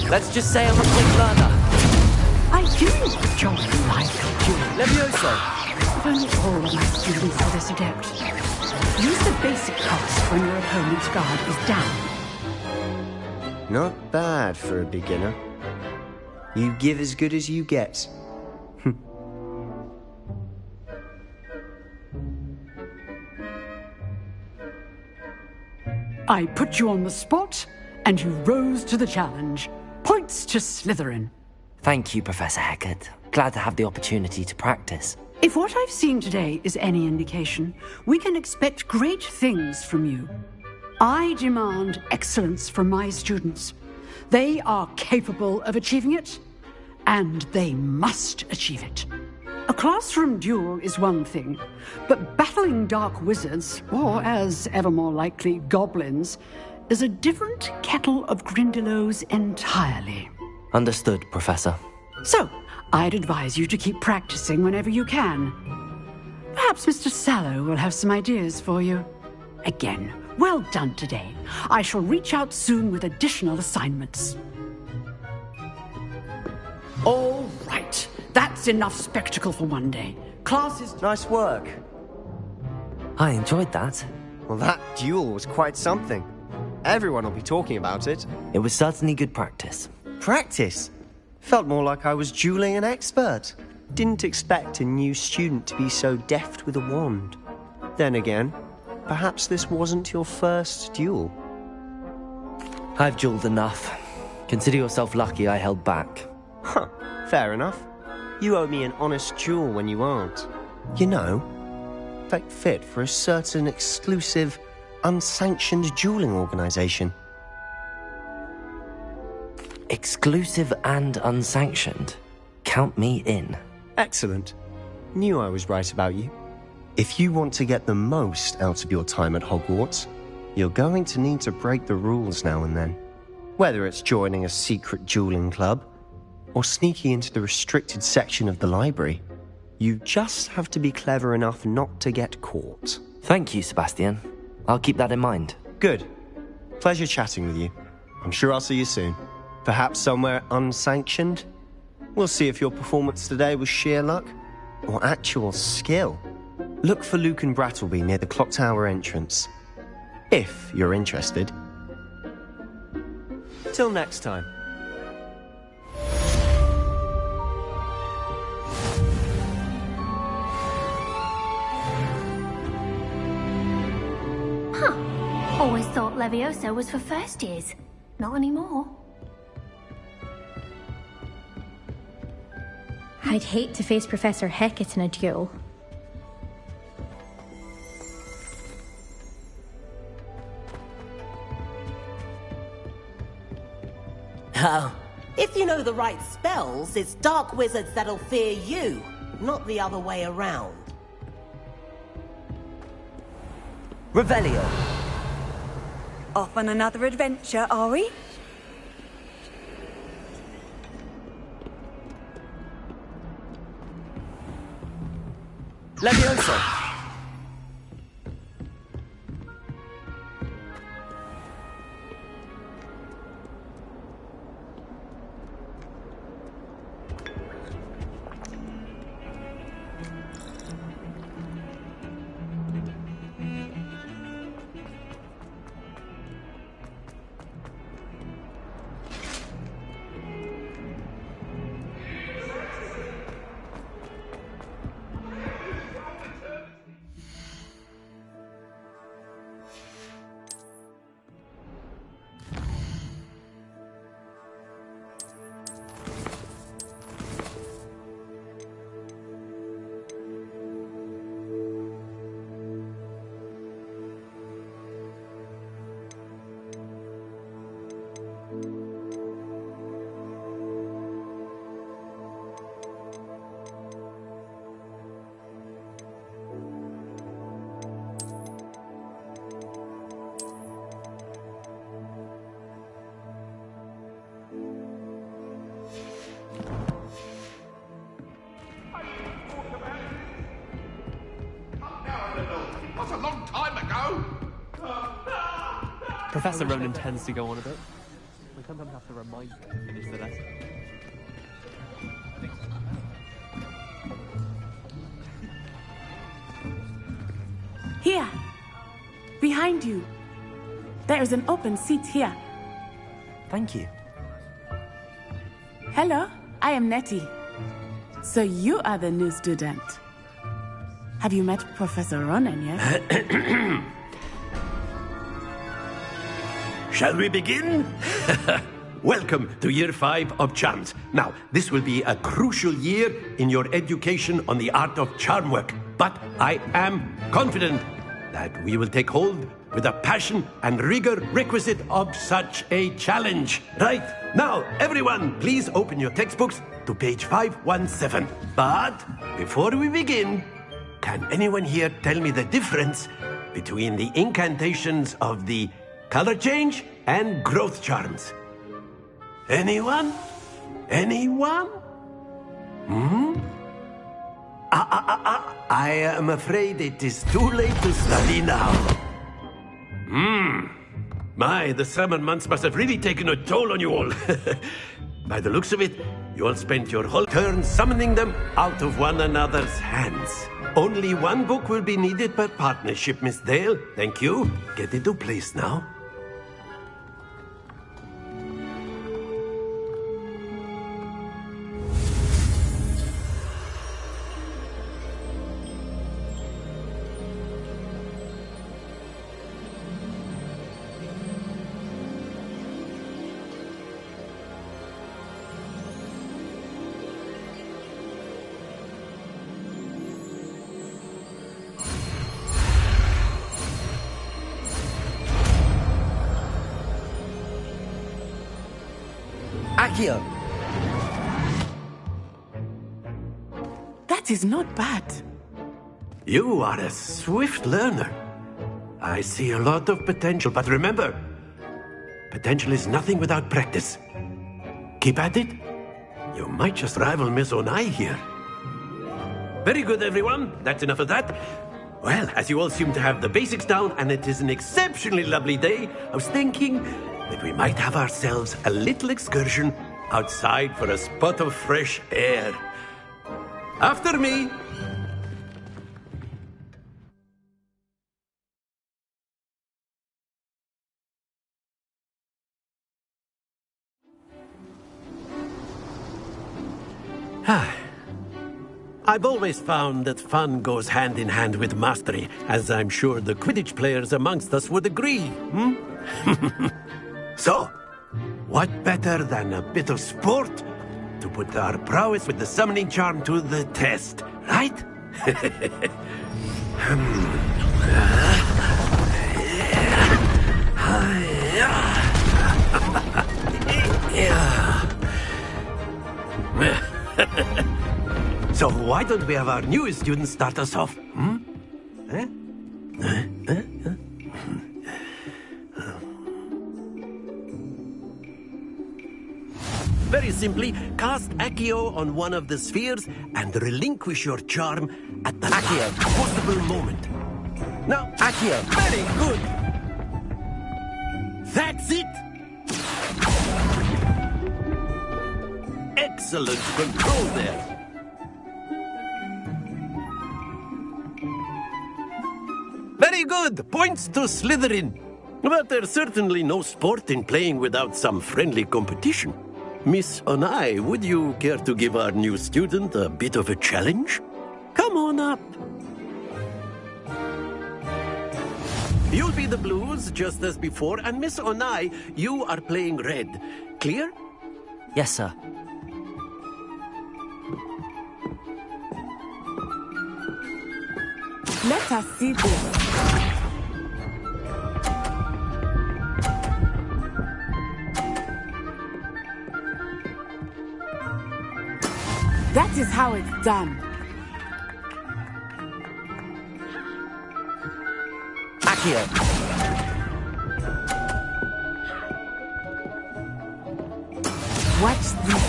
Let's just say I'm a quick learner. I do enjoy life dueling. Leviosa! If only all of my students were this adept. Use the basic cast when your opponent's guard is down. Not bad for a beginner. You give as good as you get. I put you on the spot, and you rose to the challenge. Points to Slytherin. Thank you, Professor Hecat. Glad to have the opportunity to practice. If what I've seen today is any indication, we can expect great things from you. I demand excellence from my students. They are capable of achieving it, and they must achieve it. A classroom duel is one thing, but battling dark wizards, or as ever more likely, goblins, is a different kettle of Grindylows entirely. Understood, Professor. So, I'd advise you to keep practicing whenever you can. Perhaps Mr. Sallow will have some ideas for you. Again, well done today. I shall reach out soon with additional assignments. All right. That's enough spectacle for one day. Class is... Nice work. I enjoyed that. Well, that duel was quite something. Everyone will be talking about it. It was certainly good practice. Practice? Felt more like I was dueling an expert. Didn't expect a new student to be so deft with a wand. Then again, perhaps this wasn't your first duel. I've dueled enough. Consider yourself lucky I held back. Huh, fair enough. You owe me an honest duel when you aren't. You know, perfect fit for a certain exclusive, unsanctioned dueling organization. Exclusive and unsanctioned? Count me in. Excellent. Knew I was right about you. If you want to get the most out of your time at Hogwarts, you're going to need to break the rules now and then. Whether it's joining a secret dueling club, or sneaking into the restricted section of the library, you just have to be clever enough not to get caught. Thank you, Sebastian. I'll keep that in mind. Good. Pleasure chatting with you. I'm sure I'll see you soon. Perhaps somewhere unsanctioned? We'll see if your performance today was sheer luck or actual skill. Look for Luke and Brattleby near the clock tower entrance, if you're interested. Till next time. Always thought Levioso was for first years. Not anymore. I'd hate to face Professor Hecat in a duel. Oh, if you know the right spells, it's dark wizards that'll fear you, not the other way around. Revelio. Off on another adventure, are we? Leviosa. Professor Ronan tends to go on a bit. We sometimes have to remind him to finish the lesson. Here! Behind you! There is an open seat here. Thank you. Hello, I am Nettie. So you are the new student. Have you met Professor Ronan yet? Shall we begin? Welcome to Year 5 of Charms. Now, this will be a crucial year in your education on the art of charm work. But I am confident that we will take hold with the passion and rigor requisite of such a challenge. Right, now, everyone, please open your textbooks to page 517. But before we begin, can anyone here tell me the difference between the incantations of the color change and growth charms? Anyone? Anyone? I am afraid it is too late to study now. My, the summer months must have really taken a toll on you all. By the looks of it, you all spent your whole turn summoning them out of one another's hands. Only one book will be needed per partnership, Miss Dale. Thank you. Get into place now. Accio! That is not bad. You are a swift learner. I see a lot of potential, but remember, potential is nothing without practice. Keep at it. You might just rival Miss Onai here. Very good, everyone. That's enough of that. Well, as you all seem to have the basics down, and it is an exceptionally lovely day, I was thinking that we might have ourselves a little excursion outside for a spot of fresh air. After me! I've always found that fun goes hand in hand with mastery, as I'm sure the Quidditch players amongst us would agree, So, what better than a bit of sport to put our prowess with the summoning charm to the test, right? So why don't we have our newest student start us off? Very simply, cast Accio on one of the spheres and relinquish your charm at the last possible moment. Now, Accio. Very good. That's it. Excellent control there. Very good. Points to Slytherin. But there's certainly no sport in playing without some friendly competition. Miss Onai, would you care to give our new student a bit of a challenge? Come on up. You'll be the blues, just as before, and Miss Onai, you are playing red. Clear? Yes, sir. Let us see this. That is how it's done. Accio. Watch this.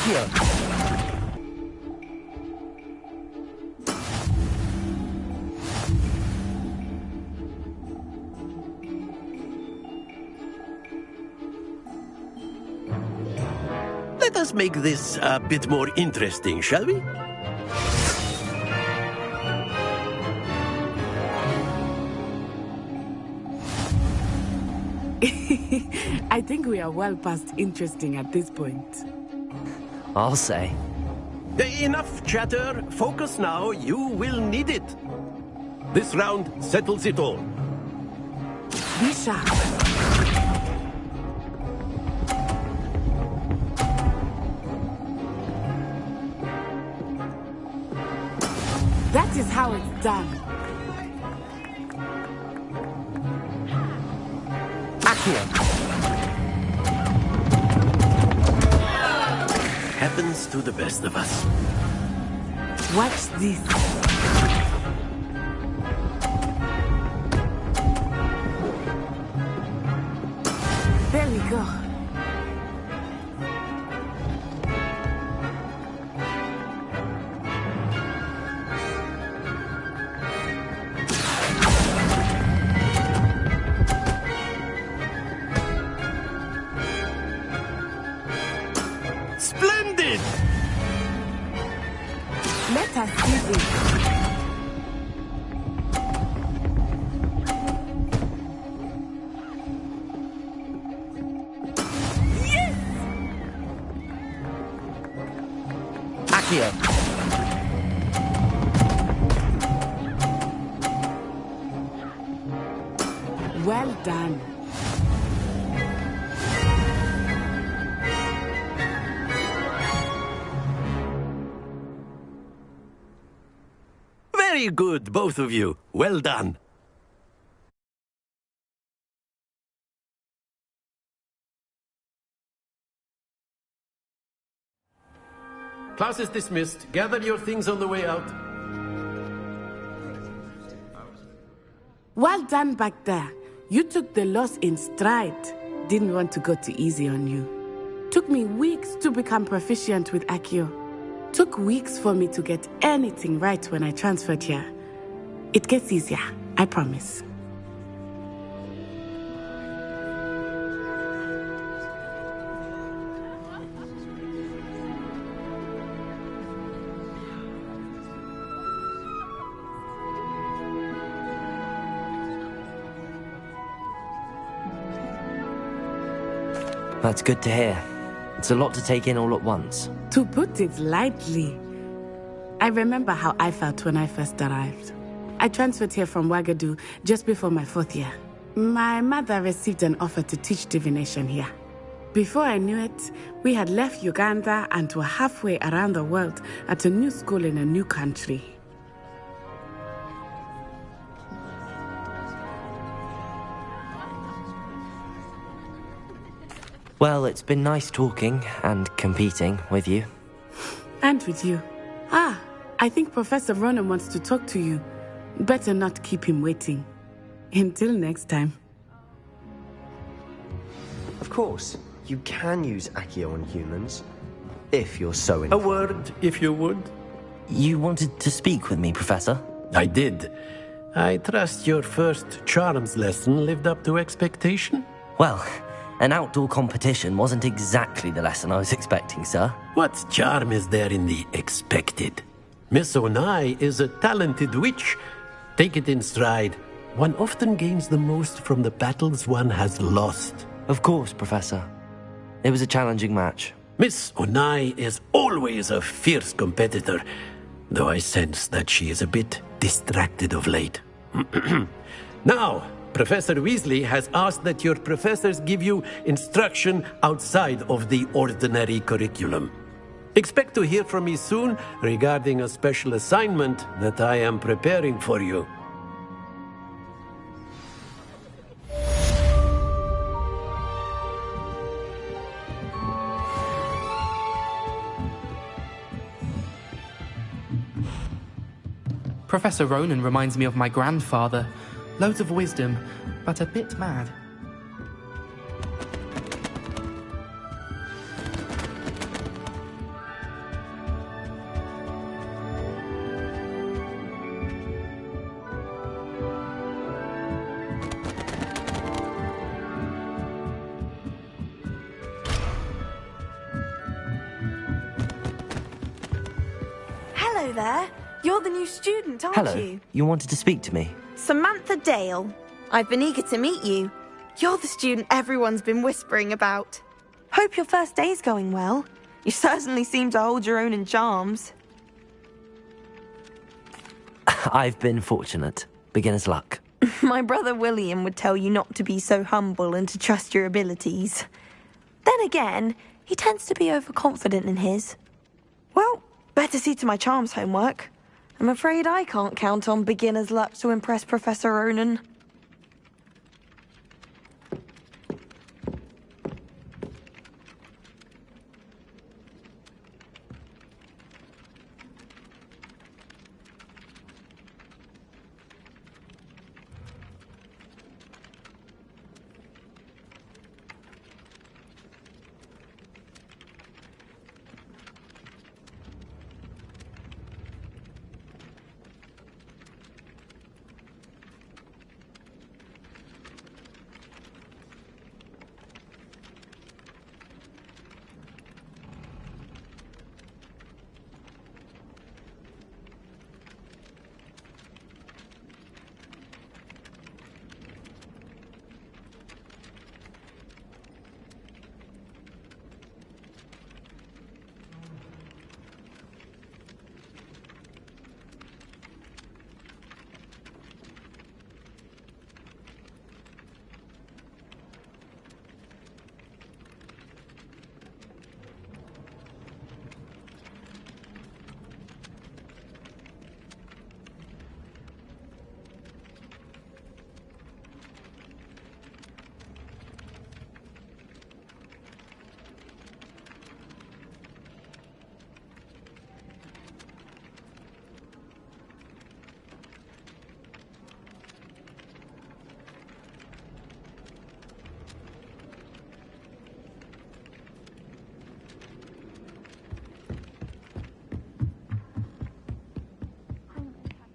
Accio! Let us make this a bit more interesting, shall we? I think we are well past interesting at this point. I'll say. Enough chatter. Focus now. You will need it. This round settles it all. Be sharp. That is how it's done. Accio! Happens to the best of us. Watch this. There we go. Splendid! Let us see this. Accio! Well done. Very good, both of you. Well done. Class is dismissed. Gather your things on the way out. Well done back there. You took the loss in stride. Didn't want to go too easy on you. Took me weeks to become proficient with Accio. Took weeks for me to get anything right when I transferred here. It gets easier, I promise. That's good to hear. It's a lot to take in all at once. To put it lightly, I remember how I felt when I first arrived. I transferred here from Wagadu just before my 4th year. My mother received an offer to teach divination here. Before I knew it, we had left Uganda and were halfway around the world at a new school in a new country. Well, it's been nice talking and competing with you. And with you. Ah, I think Professor Ronen wants to talk to you. Better not keep him waiting. Until next time. Of course, you can use Accio on humans, if you're so A word, if you would. You wanted to speak with me, Professor? I did. I trust your first charms lesson lived up to expectation? Well, an outdoor competition wasn't exactly the lesson I was expecting, sir. What charm is there in the expected? Miss Onai is a talented witch. Take it in stride. One often gains the most from the battles one has lost. Of course, Professor. It was a challenging match. Miss Onai is always a fierce competitor, though I sense that she is a bit distracted of late. Now, Professor Weasley has asked that your professors give you instruction outside of the ordinary curriculum. Expect to hear from me soon regarding a special assignment that I am preparing for you. Professor Ronen reminds me of my grandfather. Loads of wisdom, but a bit mad. Hello there. You're the new student, aren't Hello. you? You wanted to speak to me? Samantha Dale. I've been eager to meet you. You're the student everyone's been whispering about. Hope your first day's going well. You certainly seem to hold your own in charms. I've been fortunate. Beginner's luck. My brother William would tell you not to be so humble and to trust your abilities. Then again, he tends to be overconfident in his. Well, better see to my charms homework. I'm afraid I can't count on beginner's luck to impress Professor Ronan.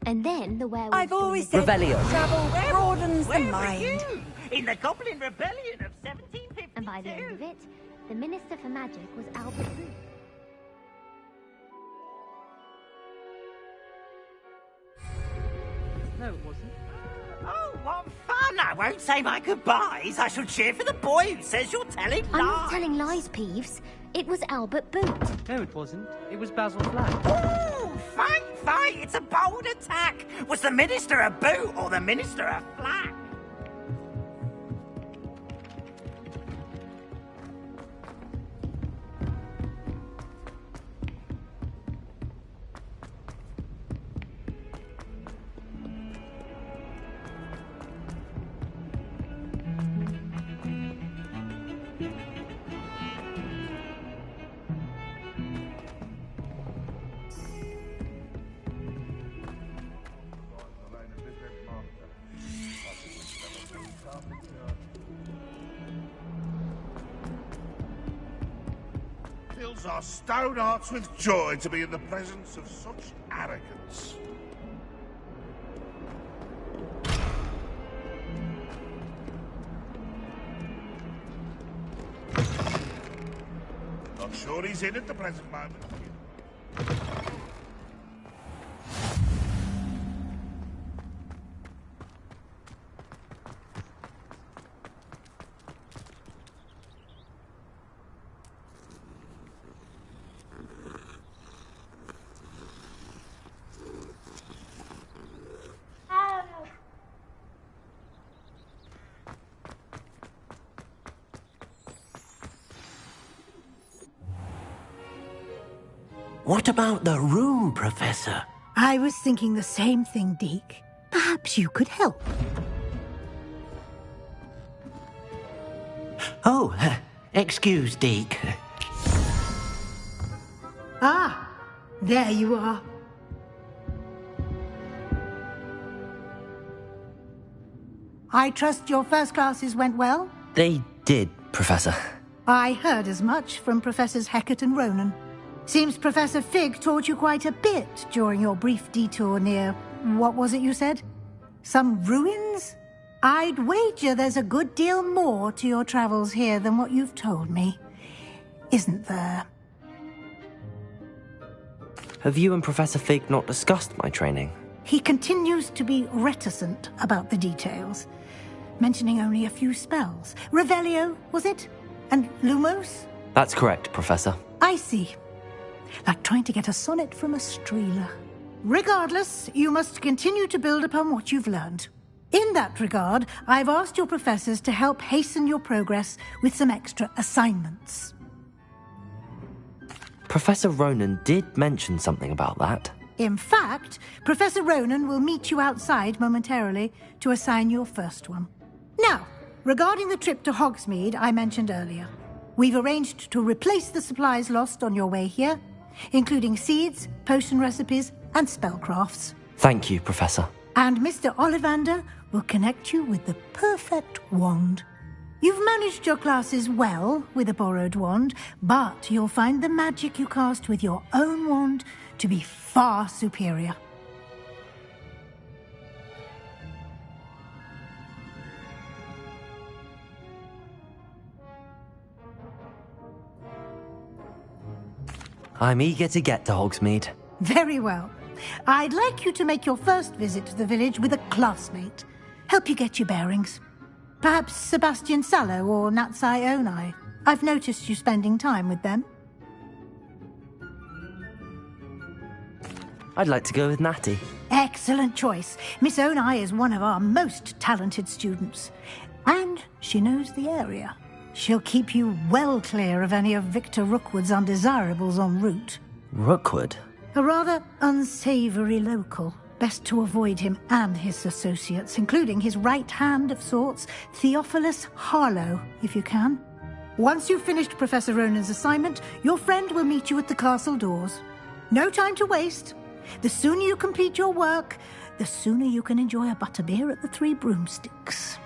And then the werewolf... I've always said Revelio. travel broadens the Where were mind. you? In the Goblin Rebellion of 1752. And by the end of it, the Minister for Magic was Albert Booth. No, it wasn't. Oh, what fun! I won't say my goodbyes. I shall cheer for the boy who says you're telling lies. I'm not telling lies, Peeves. It was Albert Booth. No, it wasn't. It was Basil Flack. Ooh, fight! It's a bold attack. Was the Minister a boot or the Minister a flack? Fills our stone hearts with joy to be in the presence of such arrogance. Not sure he's in at the present moment. What about the room, Professor? I was thinking the same thing, Deke. Perhaps you could help. Oh, excuse, Deke. Ah, there you are. I trust your first classes went well? They did, Professor. I heard as much from Professors Hecat and Ronan. Seems Professor Fig taught you quite a bit during your brief detour near... what was it you said? Some ruins? I'd wager there's a good deal more to your travels here than what you've told me. Isn't there? Have you and Professor Fig not discussed my training? He continues to be reticent about the details, mentioning only a few spells. Revelio, was it? And Lumos? That's correct, Professor. I see. Like trying to get a sonnet from a streeler. Regardless, you must continue to build upon what you've learned. In that regard, I've asked your professors to help hasten your progress with some extra assignments. Professor Ronan did mention something about that. In fact, Professor Ronan will meet you outside momentarily to assign your first one. Now, regarding the trip to Hogsmeade I mentioned earlier, we've arranged to replace the supplies lost on your way here, including seeds, potion recipes, and spellcrafts. Thank you, Professor. And Mr. Ollivander will connect you with the perfect wand. You've managed your classes well with a borrowed wand, but you'll find the magic you cast with your own wand to be far superior. I'm eager to get to Hogsmeade. Very well. I'd like you to make your first visit to the village with a classmate. Help you get your bearings. Perhaps Sebastian Sallow or Natsai Onai. I've noticed you spending time with them. I'd like to go with Natty. Excellent choice. Miss Onai is one of our most talented students. And she knows the area. She'll keep you well clear of any of Victor Rookwood's undesirables en route. Rookwood? A rather unsavory local. Best to avoid him and his associates, including his right hand of sorts, Theophilus Harlow, if you can. Once you've finished Professor Ronan's assignment, your friend will meet you at the castle doors. No time to waste. The sooner you complete your work, the sooner you can enjoy a butterbeer at the Three Broomsticks.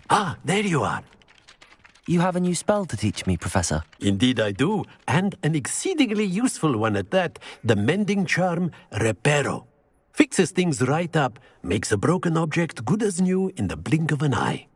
Ah, there you are. You have a new spell to teach me, Professor. Indeed I do, and an exceedingly useful one at that. The mending charm, Reparo. Fixes things right up, makes a broken object good as new in the blink of an eye.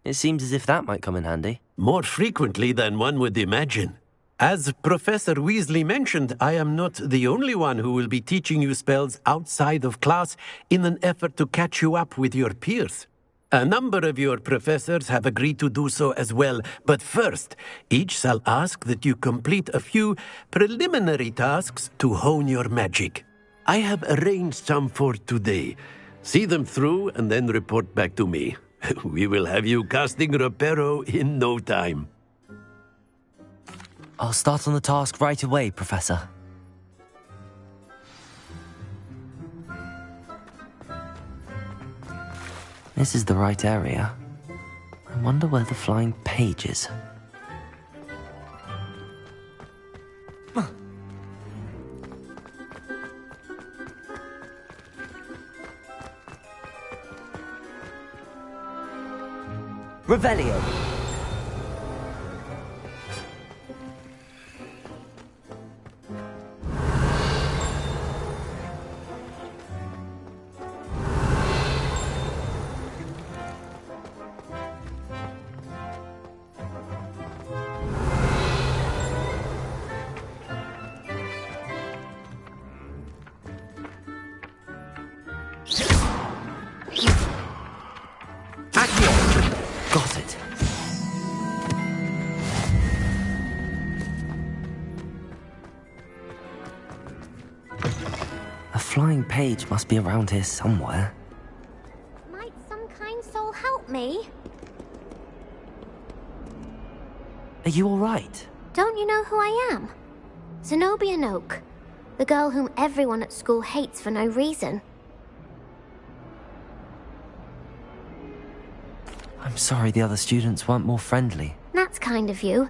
It seems as if that might come in handy. More frequently than one would imagine. As Professor Weasley mentioned, I am not the only one who will be teaching you spells outside of class in an effort to catch you up with your peers. A number of your professors have agreed to do so as well, but first, each shall ask that you complete a few preliminary tasks to hone your magic. I have arranged some for today. See them through and then report back to me. We will have you casting Reparo in no time. I'll start on the task right away, Professor. This is the right area. I wonder where the flying page is. Revelio. Got it. A flying page must be around here somewhere. Might some kind soul help me? Are you all right? Don't you know who I am? Zenobia Noak, the girl whom everyone at school hates for no reason. I'm sorry the other students weren't more friendly. That's kind of you.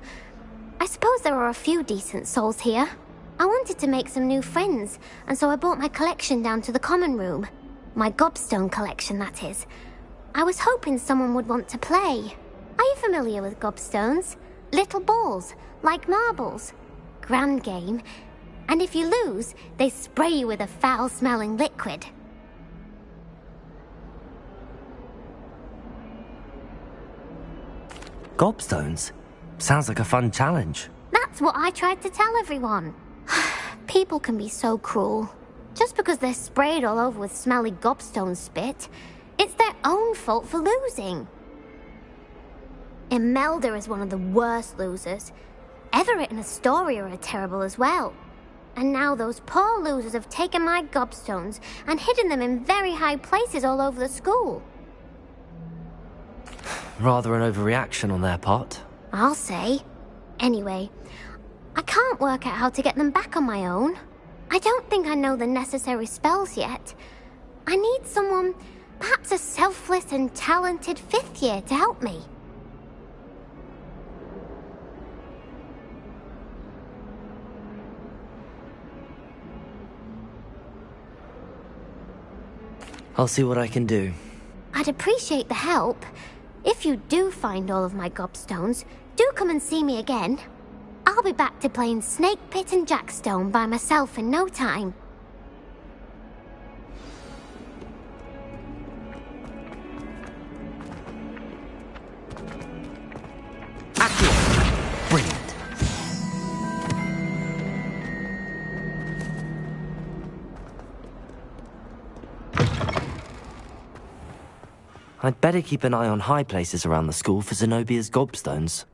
I suppose there are a few decent souls here. I wanted to make some new friends, and so I brought my collection down to the common room. My gobstone collection, that is. I was hoping someone would want to play. Are you familiar with gobstones? Little balls, like marbles. Grand game. And if you lose, they spray you with a foul-smelling liquid. Gobstones? Sounds like a fun challenge. That's what I tried to tell everyone. People can be so cruel. Just because they're sprayed all over with smelly gobstone spit, it's their own fault for losing. Imelda is one of the worst losers. Everett and Astoria are terrible as well. And now those poor losers have taken my gobstones and hidden them in very high places all over the school. Rather an overreaction on their part. I'll say. Anyway, I can't work out how to get them back on my own. I don't think I know the necessary spells yet. I need someone, perhaps a selfless and talented 5th year to help me. I'll see what I can do. I'd appreciate the help. If you do find all of my gobstones, do come and see me again. I'll be back to playing Snake Pit and Jackstone by myself in no time. Brilliant. I'd better keep an eye on high places around the school for Zenobia's gobstones.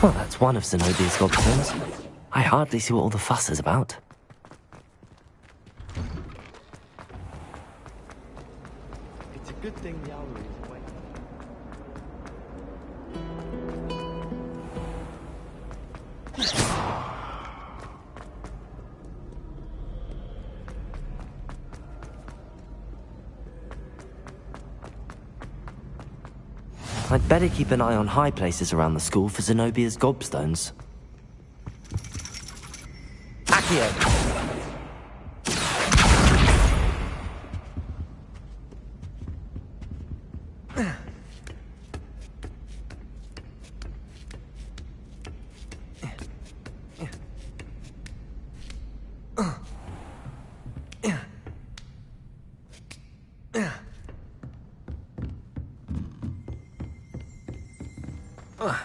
Well, that's one of Zenobia's gobstones. I hardly see what all the fuss is about. It's a good thing Yaoru is away. I'd better keep an eye on high places around the school for Zenobia's gobstones. Accio! Ugh.